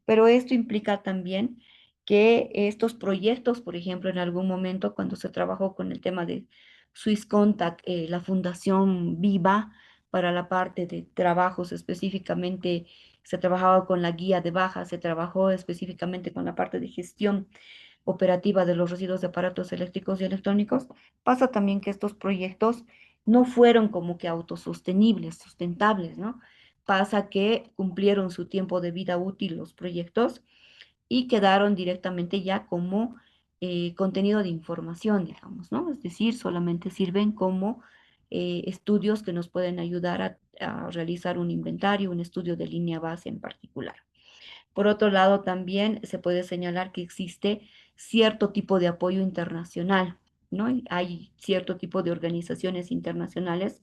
Pero esto implica también que estos proyectos, por ejemplo, en algún momento cuando se trabajó con el tema de Swiss Contact, la Fundación Viva, para la parte de trabajos específicamente, se trabajaba con la guía de baja, se trabajó específicamente con la parte de gestión operativa de los residuos de aparatos eléctricos y electrónicos, pasa también que estos proyectos no fueron como que autosostenibles, sustentables, ¿no? Pasa que cumplieron su tiempo de vida útil los proyectos y quedaron directamente ya como contenido de información, digamos, ¿no? Es decir, solamente sirven como estudios que nos pueden ayudar a realizar un inventario, un estudio de línea base en particular. Por otro lado, también se puede señalar que existe cierto tipo de apoyo internacional, ¿no? Y hay cierto tipo de organizaciones internacionales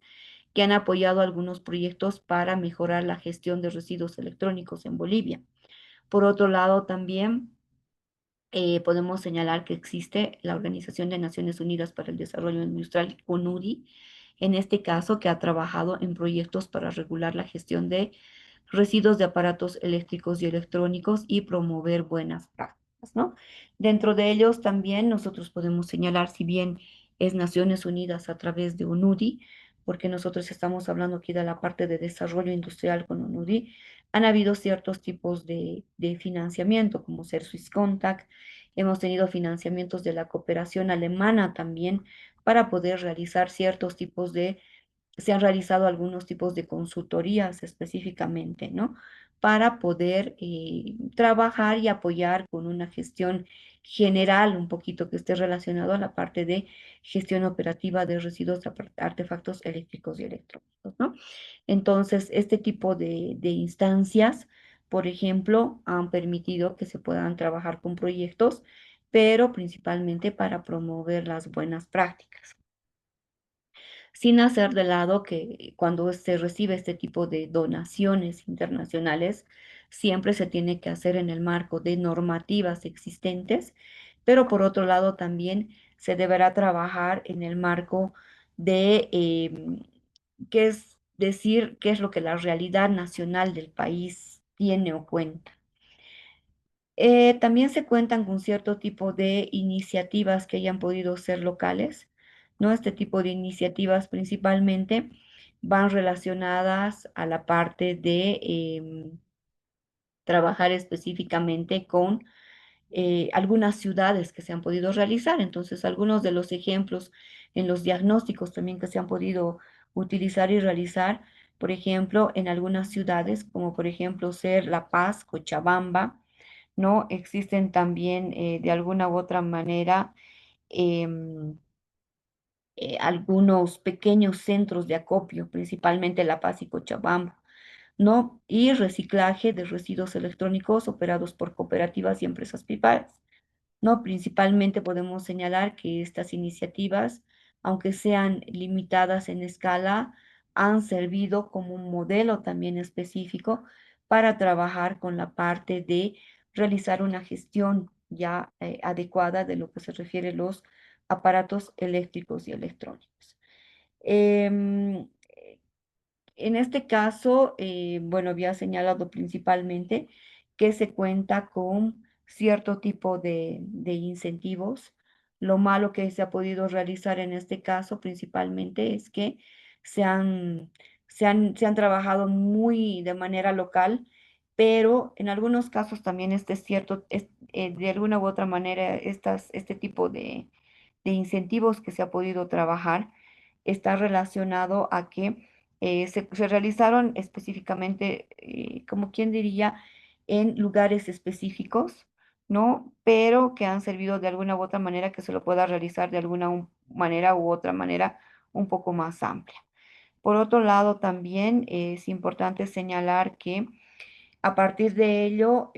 que han apoyado algunos proyectos para mejorar la gestión de residuos electrónicos en Bolivia. Por otro lado, también podemos señalar que existe la Organización de Naciones Unidas para el Desarrollo Industrial, ONUDI, en este caso, que ha trabajado en proyectos para regular la gestión de residuos de aparatos eléctricos y electrónicos y promover buenas prácticas, ¿no? Dentro de ellos también nosotros podemos señalar, si bien es Naciones Unidas a través de ONUDI, porque nosotros estamos hablando aquí de la parte de desarrollo industrial con ONUDI, han habido ciertos tipos de financiamiento, como ser Swiss Contact, hemos tenido financiamientos de la cooperación alemana también para poder realizar ciertos tipos se han realizado algunos tipos de consultorías específicamente, ¿no? Para poder trabajar y apoyar con una gestión general, un poquito que esté relacionado a la parte de gestión operativa de residuos de artefactos eléctricos y electrónicos, ¿no? Entonces, este tipo de instancias, por ejemplo, han permitido que se puedan trabajar con proyectos, pero principalmente para promover las buenas prácticas, sin hacer de lado que cuando se recibe este tipo de donaciones internacionales, siempre se tiene que hacer en el marco de normativas existentes, pero por otro lado también se deberá trabajar en el marco de qué es decir, qué es lo que la realidad nacional del país tiene o cuenta. También se cuentan con cierto tipo de iniciativas que hayan podido ser locales, ¿no? Este tipo de iniciativas principalmente van relacionadas a la parte de trabajar específicamente con algunas ciudades que se han podido realizar. Entonces, algunos de los ejemplos en los diagnósticos también que se han podido utilizar y realizar, por ejemplo, en algunas ciudades, como por ejemplo ser La Paz, Cochabamba, ¿no? Existen también de alguna u otra manera em, algunos pequeños centros de acopio, principalmente La Paz y Cochabamba, ¿no? Y reciclaje de residuos electrónicos operados por cooperativas y empresas privadas, ¿no? Principalmente podemos señalar que estas iniciativas, aunque sean limitadas en escala, han servido como un modelo también específico para trabajar con la parte de realizar una gestión ya adecuada de lo que se refiere a los aparatos eléctricos y electrónicos. Em, En este caso, bueno, había señalado principalmente que se cuenta con cierto tipo de incentivos. Lo malo que se ha podido realizar en este caso principalmente es que se han, se han trabajado muy de manera local, pero en algunos casos también este es cierto, de alguna u otra manera este tipo de incentivos que se ha podido trabajar está relacionado a que se realizaron específicamente, como quien diría, en lugares específicos, ¿no? Pero que han servido de alguna u otra manera que se lo pueda realizar de alguna manera u otra manera un poco más amplia. Por otro lado, también es importante señalar que a partir de ello,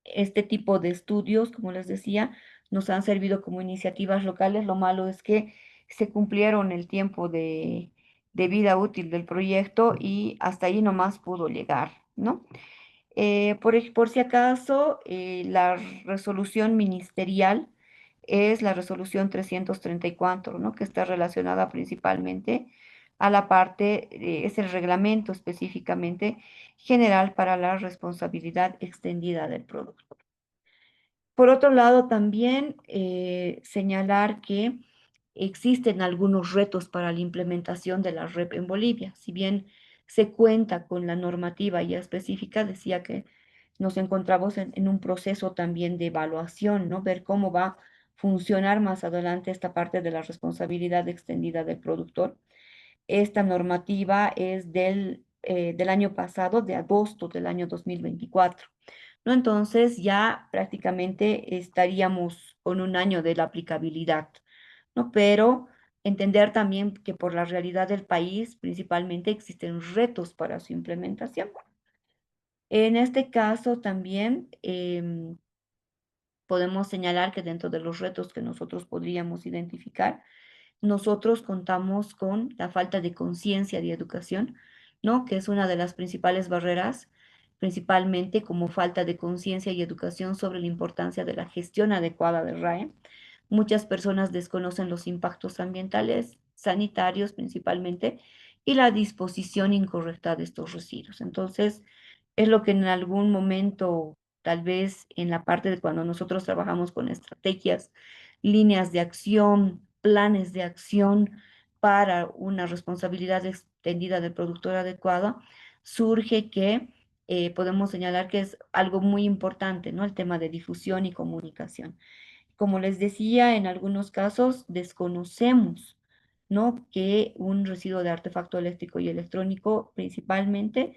este tipo de estudios, como les decía, nos han servido como iniciativas locales. Lo malo es que se cumplieron el tiempo de vida útil del proyecto y hasta ahí nomás pudo llegar, ¿no? Por si acaso, la resolución ministerial es la resolución 334, ¿no? Que está relacionada principalmente a la parte, es el reglamento específicamente general para la responsabilidad extendida del producto. Por otro lado, también señalar que existen algunos retos para la implementación de la REP en Bolivia. Si bien se cuenta con la normativa ya específica, decía que nos encontramos en un proceso también de evaluación, ¿no? Ver cómo va a funcionar más adelante esta parte de la responsabilidad extendida del productor. Esta normativa es del año pasado, de agosto del año 2024, ¿no? Entonces ya prácticamente estaríamos con un año de la aplicabilidad, ¿no? Pero entender también que por la realidad del país principalmente existen retos para su implementación. En este caso también podemos señalar que dentro de los retos que nosotros podríamos identificar, nosotros contamos con la falta de conciencia de educación, ¿no? Que es una de las principales barreras, principalmente como falta de conciencia y educación sobre la importancia de la gestión adecuada del RAE. Muchas personas desconocen los impactos ambientales, sanitarios principalmente, y la disposición incorrecta de estos residuos. Entonces, es lo que en algún momento, tal vez en la parte de cuando nosotros trabajamos con estrategias, líneas de acción, planes de acción para una responsabilidad extendida del productor adecuada, surge que podemos señalar que es algo muy importante, ¿no? El tema de difusión y comunicación. Como les decía, en algunos casos desconocemos, ¿no? Que un residuo de artefacto eléctrico y electrónico principalmente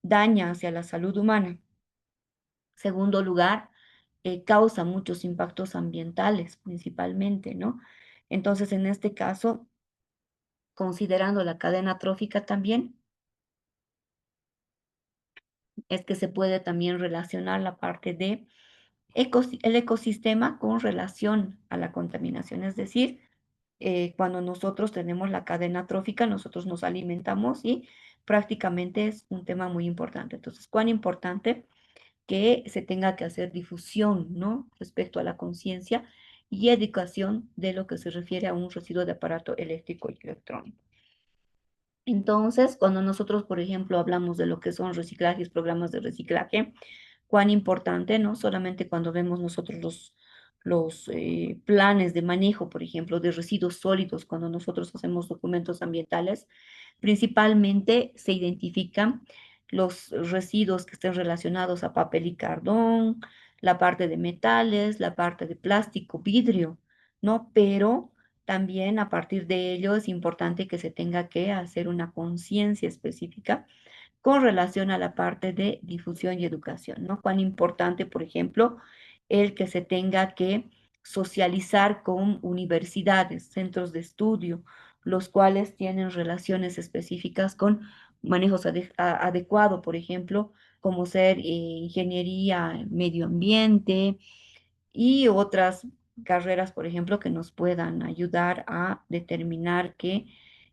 daña hacia la salud humana. Segundo lugar, causa muchos impactos ambientales principalmente, ¿no? Entonces, en este caso, considerando la cadena trófica también, es que se puede también relacionar la parte de el ecosistema con relación a la contaminación. Es decir, cuando nosotros tenemos la cadena trófica, nosotros nos alimentamos y prácticamente es un tema muy importante. Entonces, ¿cuán importante que se tenga que hacer difusión, ¿no? Respecto a la conciencia y educación de lo que se refiere a un residuo de aparato eléctrico y electrónico? Entonces, cuando nosotros, por ejemplo, hablamos de lo que son reciclajes, programas de reciclaje, cuán importante, ¿no? Solamente cuando vemos nosotros los planes de manejo, por ejemplo, de residuos sólidos, cuando nosotros hacemos documentos ambientales, principalmente se identifican los residuos que estén relacionados a papel y cardón, la parte de metales, la parte de plástico, vidrio, ¿no? Pero también a partir de ello es importante que se tenga que hacer una conciencia específica con relación a la parte de difusión y educación, ¿no? Cuán importante, por ejemplo, el que se tenga que socializar con universidades, centros de estudio, los cuales tienen relaciones específicas con manejos adecuado, por ejemplo, como ser ingeniería, medio ambiente, y otras carreras, por ejemplo, que nos puedan ayudar a determinar que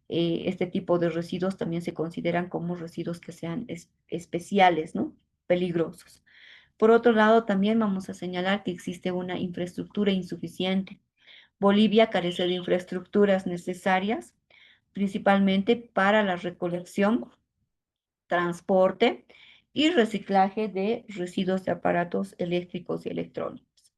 este tipo de residuos también se consideran como residuos que sean especiales, ¿no? Peligrosos. Por otro lado, también vamos a señalar que existe una infraestructura insuficiente. Bolivia carece de infraestructuras necesarias principalmente para la recolección, transporte y reciclaje de residuos de aparatos eléctricos y electrónicos.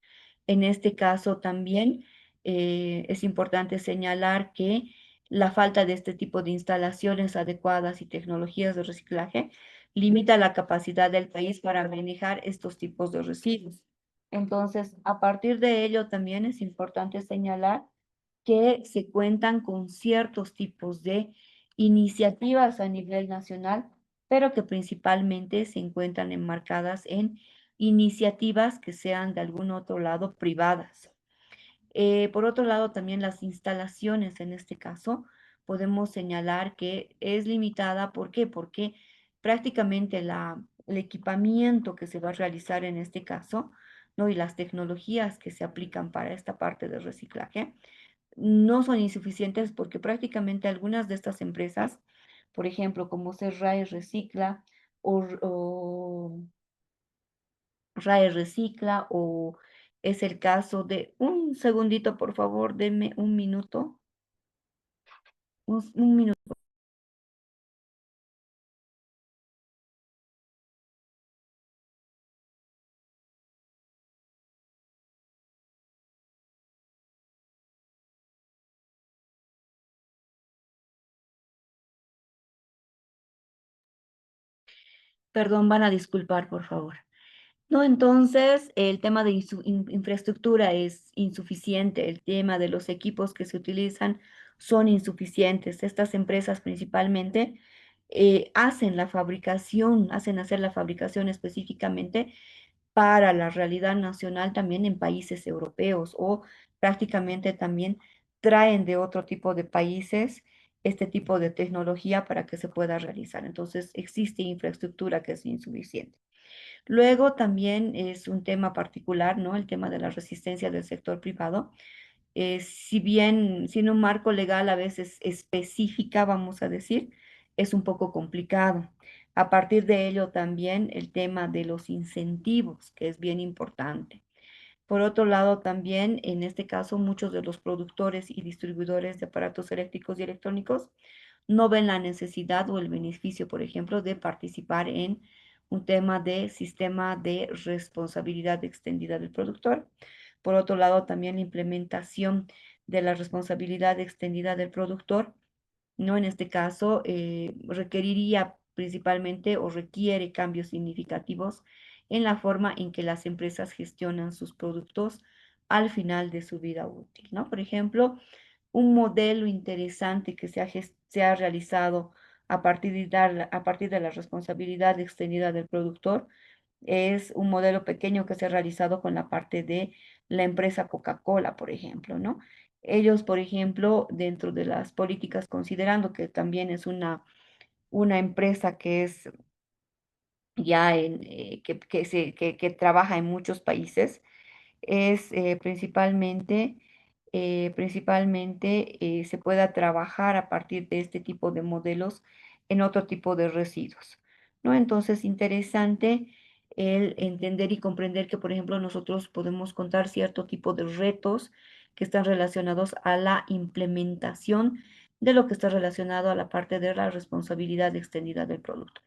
En este caso también es importante señalar que la falta de este tipo de instalaciones adecuadas y tecnologías de reciclaje limita la capacidad del país para manejar estos tipos de residuos. Entonces, a partir de ello también es importante señalar que se cuentan con ciertos tipos de iniciativas a nivel nacional, pero que principalmente se encuentran enmarcadas en iniciativas que sean de algún otro lado privadas. Por otro lado, también las instalaciones en este caso, podemos señalar que es limitada. ¿Por qué? Porque prácticamente el equipamiento que se va a realizar en este caso, ¿no? Y las tecnologías que se aplican para esta parte de reciclaje no son insuficientes porque prácticamente algunas de estas empresas, por ejemplo, como Serrae Recicla o RAE Recicla o es el caso de, un segundito, por favor, denme un minuto, un minuto. Perdón, van a disculpar, por favor. No, entonces el tema de infraestructura es insuficiente, el tema de los equipos que se utilizan son insuficientes. Estas empresas principalmente hacen la fabricación, hacen hacer la fabricación específicamente para la realidad nacional también en países europeos o prácticamente también traen de otro tipo de países este tipo de tecnología para que se pueda realizar. Entonces existe infraestructura que es insuficiente. Luego también es un tema particular, ¿no? El tema de la resistencia del sector privado. Si bien sin un marco legal a veces específica, vamos a decir, es un poco complicado. A partir de ello también el tema de los incentivos, que es bien importante. Por otro lado, también en este caso muchos de los productores y distribuidores de aparatos eléctricos y electrónicos no ven la necesidad o el beneficio, por ejemplo, de participar en un tema de sistema de responsabilidad extendida del productor. Por otro lado, también la implementación de la responsabilidad extendida del productor, ¿no? En este caso, requeriría principalmente o requiere cambios significativos en la forma en que las empresas gestionan sus productos al final de su vida útil, ¿no? Por ejemplo, un modelo interesante que se ha realizado a partir de la responsabilidad extendida del productor es un modelo pequeño que se ha realizado con la parte de la empresa Coca-Cola, por ejemplo, ¿no? Ellos, por ejemplo, dentro de las políticas, considerando que también es una empresa que es ya que trabaja en muchos países, es principalmente se pueda trabajar a partir de este tipo de modelos en otro tipo de residuos, ¿no? Entonces, interesante el entender y comprender que, por ejemplo, nosotros podemos contar cierto tipo de retos que están relacionados a la implementación de lo que está relacionado a la parte de la responsabilidad extendida del producto.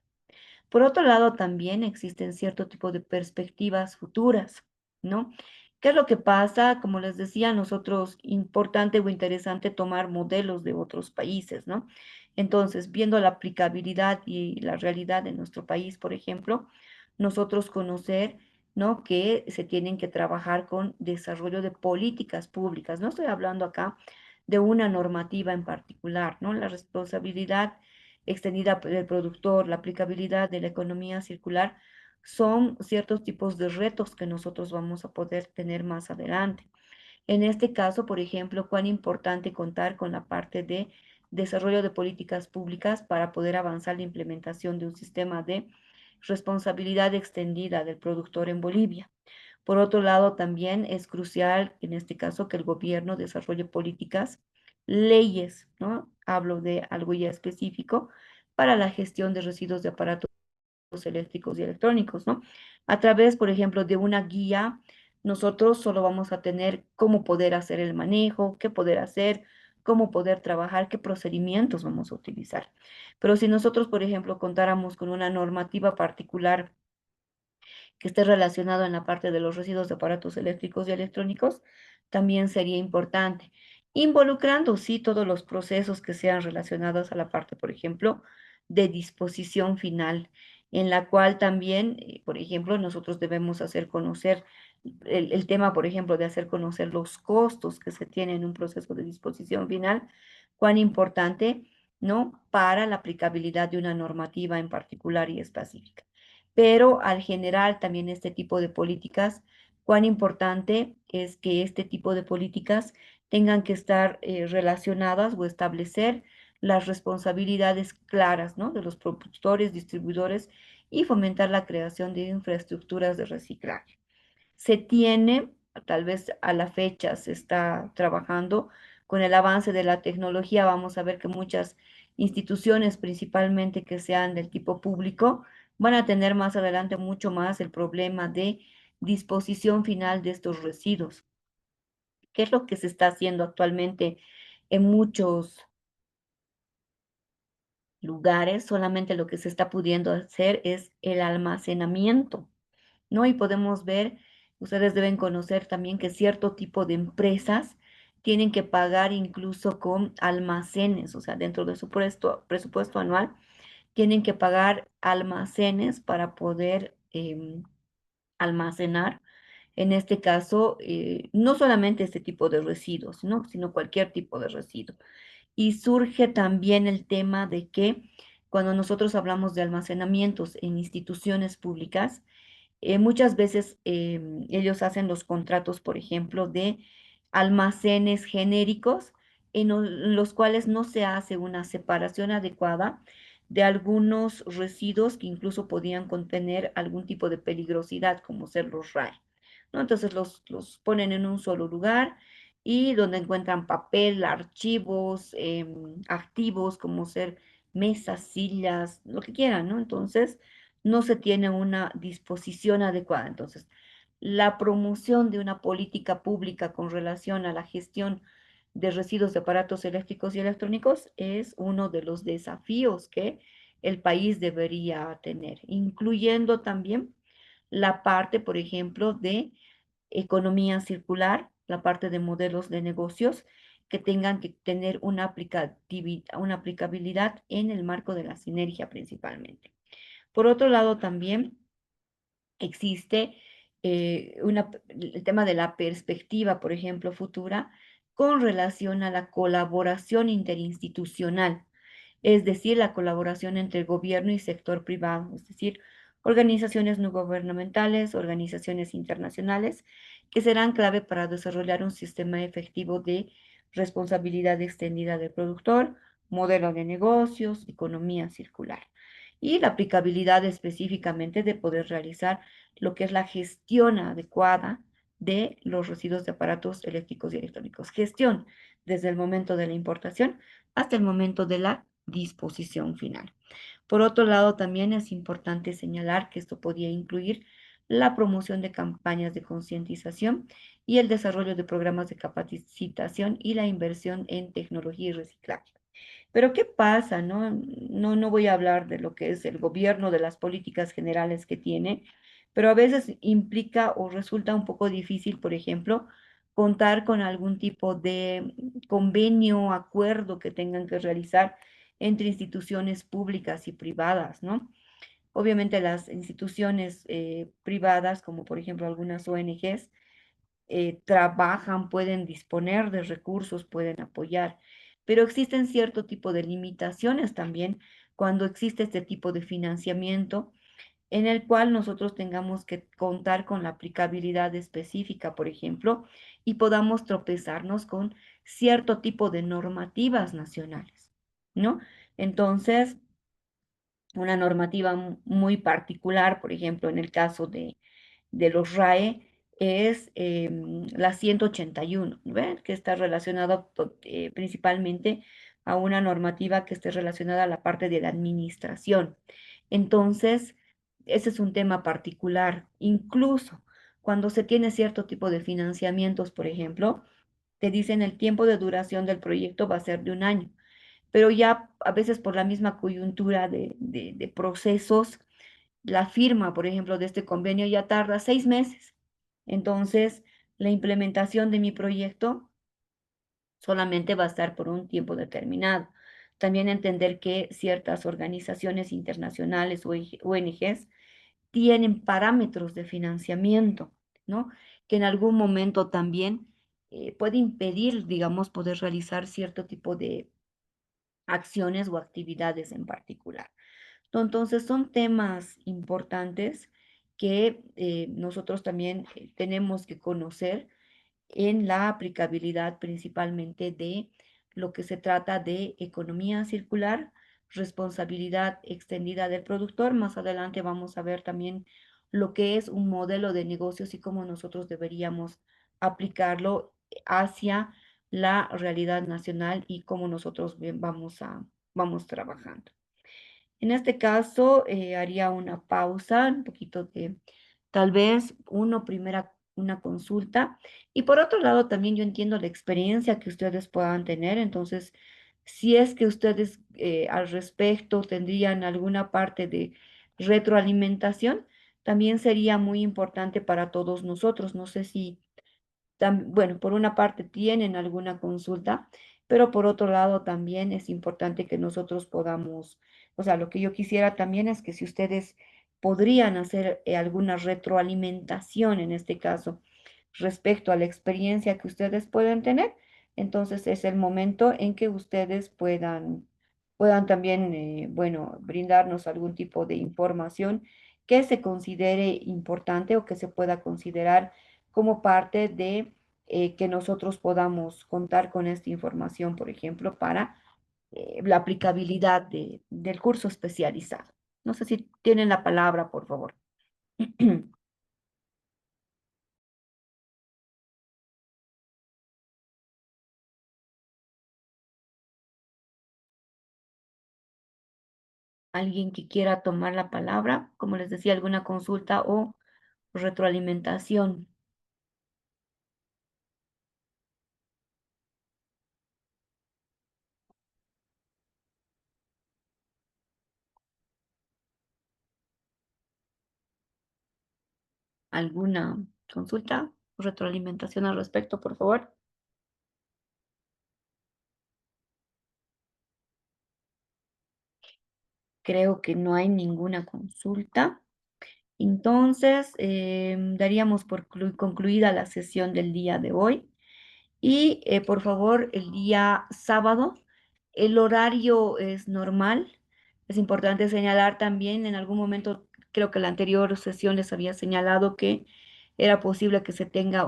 Por otro lado, también existen cierto tipo de perspectivas futuras, ¿no? ¿Qué es lo que pasa? Como les decía, nosotros, importante o interesante tomar modelos de otros países, ¿no? Entonces, viendo la aplicabilidad y la realidad de nuestro país, por ejemplo, nosotros conocer, ¿no? Que se tienen que trabajar con desarrollo de políticas públicas. No estoy hablando acá de una normativa en particular, ¿no? La responsabilidad extendida del productor, la aplicabilidad de la economía circular, son ciertos tipos de retos que nosotros vamos a poder tener más adelante. En este caso, por ejemplo, cuán importante contar con la parte de desarrollo de políticas públicas para poder avanzar la implementación de un sistema de responsabilidad extendida del productor en Bolivia. Por otro lado, también es crucial, en este caso, que el gobierno desarrolle políticas, leyes, ¿no? Hablo de algo ya específico para la gestión de residuos de aparatos eléctricos y electrónicos, ¿no? A través, por ejemplo, de una guía, nosotros solo vamos a tener cómo poder hacer el manejo, qué poder hacer, cómo poder trabajar, qué procedimientos vamos a utilizar. Pero si nosotros, por ejemplo, contáramos con una normativa particular que esté relacionado en la parte de los residuos de aparatos eléctricos y electrónicos, también sería importante. Involucrando, sí, todos los procesos que sean relacionados a la parte, por ejemplo, de disposición final, en la cual también, por ejemplo, nosotros debemos hacer conocer el tema, por ejemplo, de hacer conocer los costos que se tienen en un proceso de disposición final, cuán importante, ¿no? Para la aplicabilidad de una normativa en particular y específica. Pero al generar también este tipo de políticas, cuán importante es que este tipo de políticas tengan que estar relacionadas o establecer las responsabilidades claras, ¿no? De los productores, distribuidores y fomentar la creación de infraestructuras de reciclaje. Se tiene, tal vez a la fecha se está trabajando con el avance de la tecnología, vamos a ver que muchas instituciones, principalmente que sean del tipo público, van a tener más adelante mucho más el problema de disposición final de estos residuos. ¿Qué es lo que se está haciendo actualmente en muchos lugares? Solamente lo que se está pudiendo hacer es el almacenamiento, ¿no? Y podemos ver, ustedes deben conocer también que cierto tipo de empresas tienen que pagar incluso con almacenes, o sea, dentro de su presupuesto anual, tienen que pagar almacenes para poder almacenar, en este caso, no solamente este tipo de residuos, ¿no? Sino cualquier tipo de residuo. Y surge también el tema de que cuando nosotros hablamos de almacenamientos en instituciones públicas, muchas veces ellos hacen los contratos, por ejemplo, de almacenes genéricos en los cuales no se hace una separación adecuada de algunos residuos que incluso podían contener algún tipo de peligrosidad, como ser los RAE, ¿no? Entonces los ponen en un solo lugar y donde encuentran papel, archivos, activos, como ser mesas, sillas, lo que quieran, ¿no? Entonces, no se tiene una disposición adecuada. Entonces, la promoción de una política pública con relación a la gestión de residuos de aparatos eléctricos y electrónicos es uno de los desafíos que el país debería tener, incluyendo también la parte, por ejemplo, de economía circular, la parte de modelos de negocios que tengan que tener una aplicabilidad en el marco de la sinergia principalmente. Por otro lado, también existe el tema de la perspectiva, por ejemplo, futura, con relación a la colaboración interinstitucional, es decir, la colaboración entre el gobierno y sector privado, es decir, organizaciones no gubernamentales, organizaciones internacionales, que serán clave para desarrollar un sistema efectivo de responsabilidad extendida del productor, modelo de negocios, economía circular y la aplicabilidad específicamente de poder realizar lo que es la gestión adecuada de los residuos de aparatos eléctricos y electrónicos. Gestión desde el momento de la importación hasta el momento de la disposición final. Por otro lado, también es importante señalar que esto podía incluir la promoción de campañas de concientización y el desarrollo de programas de capacitación y la inversión en tecnología y reciclaje. Pero ¿qué pasa? No voy a hablar de lo que es el gobierno, de las políticas generales que tiene, pero a veces implica o resulta un poco difícil, por ejemplo, contar con algún tipo de convenio, acuerdo que tengan que realizar entre instituciones públicas y privadas, ¿no? Obviamente las instituciones privadas, como por ejemplo algunas ONGs, trabajan, pueden disponer de recursos, pueden apoyar, pero existen cierto tipo de limitaciones también cuando existe este tipo de financiamiento en el cual nosotros tengamos que contar con la aplicabilidad específica, por ejemplo, y podamos tropezarnos con cierto tipo de normativas nacionales, ¿no? Entonces, una normativa muy particular, por ejemplo, en el caso de los RAE, es la 181, ¿ven? Que está relacionado principalmente a una normativa que esté relacionada a la parte de la administración. Entonces, ese es un tema particular. Incluso cuando se tiene cierto tipo de financiamientos, por ejemplo, te dicen el tiempo de duración del proyecto va a ser de 1 año, pero ya a veces por la misma coyuntura de procesos, la firma, por ejemplo, de este convenio ya tarda 6 meses. Entonces, la implementación de mi proyecto solamente va a estar por un tiempo determinado. También entender que ciertas organizaciones internacionales o ONGs tienen parámetros de financiamiento, ¿no? Que en algún momento también puede impedir, digamos, poder realizar cierto tipo de acciones o actividades en particular. Entonces, son temas importantes que nosotros también tenemos que conocer en la aplicabilidad principalmente de lo que se trata de economía circular, responsabilidad extendida del productor. Más adelante vamos a ver también lo que es un modelo de negocios y cómo nosotros deberíamos aplicarlo hacia la realidad nacional y cómo nosotros vamos trabajando. En este caso, haría una pausa, un poquito de, tal vez, una consulta. Y por otro lado, también yo entiendo la experiencia que ustedes puedan tener. Entonces, si es que ustedes al respecto tendrían alguna parte de retroalimentación, también sería muy importante para todos nosotros. No sé si bueno, por una parte tienen alguna consulta, pero por otro lado también es importante que nosotros podamos, o sea, lo que yo quisiera también es que si ustedes podrían hacer alguna retroalimentación en este caso respecto a la experiencia que ustedes pueden tener, entonces es el momento en que ustedes puedan también, bueno, brindarnos algún tipo de información que se considere importante o que se pueda considerar como parte de que nosotros podamos contar con esta información, por ejemplo, para la aplicabilidad del curso especializado. No sé si tienen la palabra, por favor. Alguien que quiera tomar la palabra, como les decía, alguna consulta o retroalimentación. ¿Alguna consulta o retroalimentación al respecto, por favor? Creo que no hay ninguna consulta. Entonces, daríamos por concluida la sesión del día de hoy. Y por favor, el día sábado, el horario es normal. Es importante señalar también, en algún momento, creo que la anterior sesión les había señalado que era posible que se tenga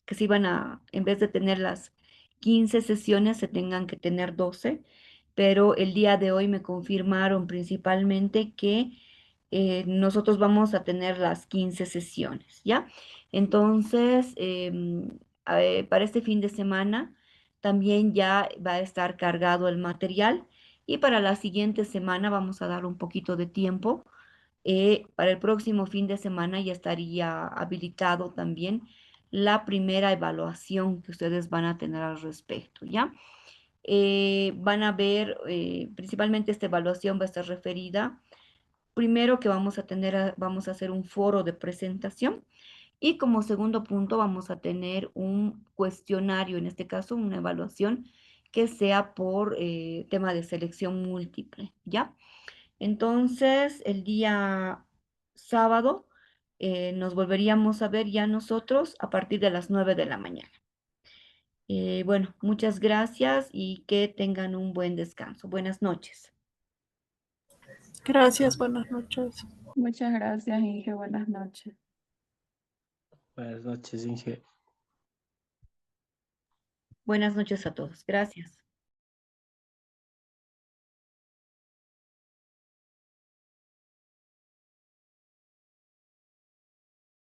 que se iban en vez de tener las 15 sesiones, se tengan que tener 12, pero el día de hoy me confirmaron principalmente que nosotros vamos a tener las 15 sesiones, ¿ya? Entonces, para este fin de semana también ya va a estar cargado el material y para la siguiente semana vamos a dar un poquito de tiempo. Para el próximo fin de semana ya estaría habilitado también la primera evaluación que ustedes van a tener al respecto, ¿ya? Van a ver, principalmente esta evaluación va a estar referida, primero que vamos a hacer un foro de presentación y como segundo punto vamos a tener un cuestionario, en este caso una evaluación que sea por tema de selección múltiple, ¿ya? Entonces, el día sábado nos volveríamos a ver ya nosotros a partir de las 9 de la mañana. Bueno, muchas gracias y que tengan un buen descanso. Buenas noches. Gracias, buenas noches. Muchas gracias, Inge. Buenas noches. Buenas noches, Inge. Buenas noches a todos. Gracias.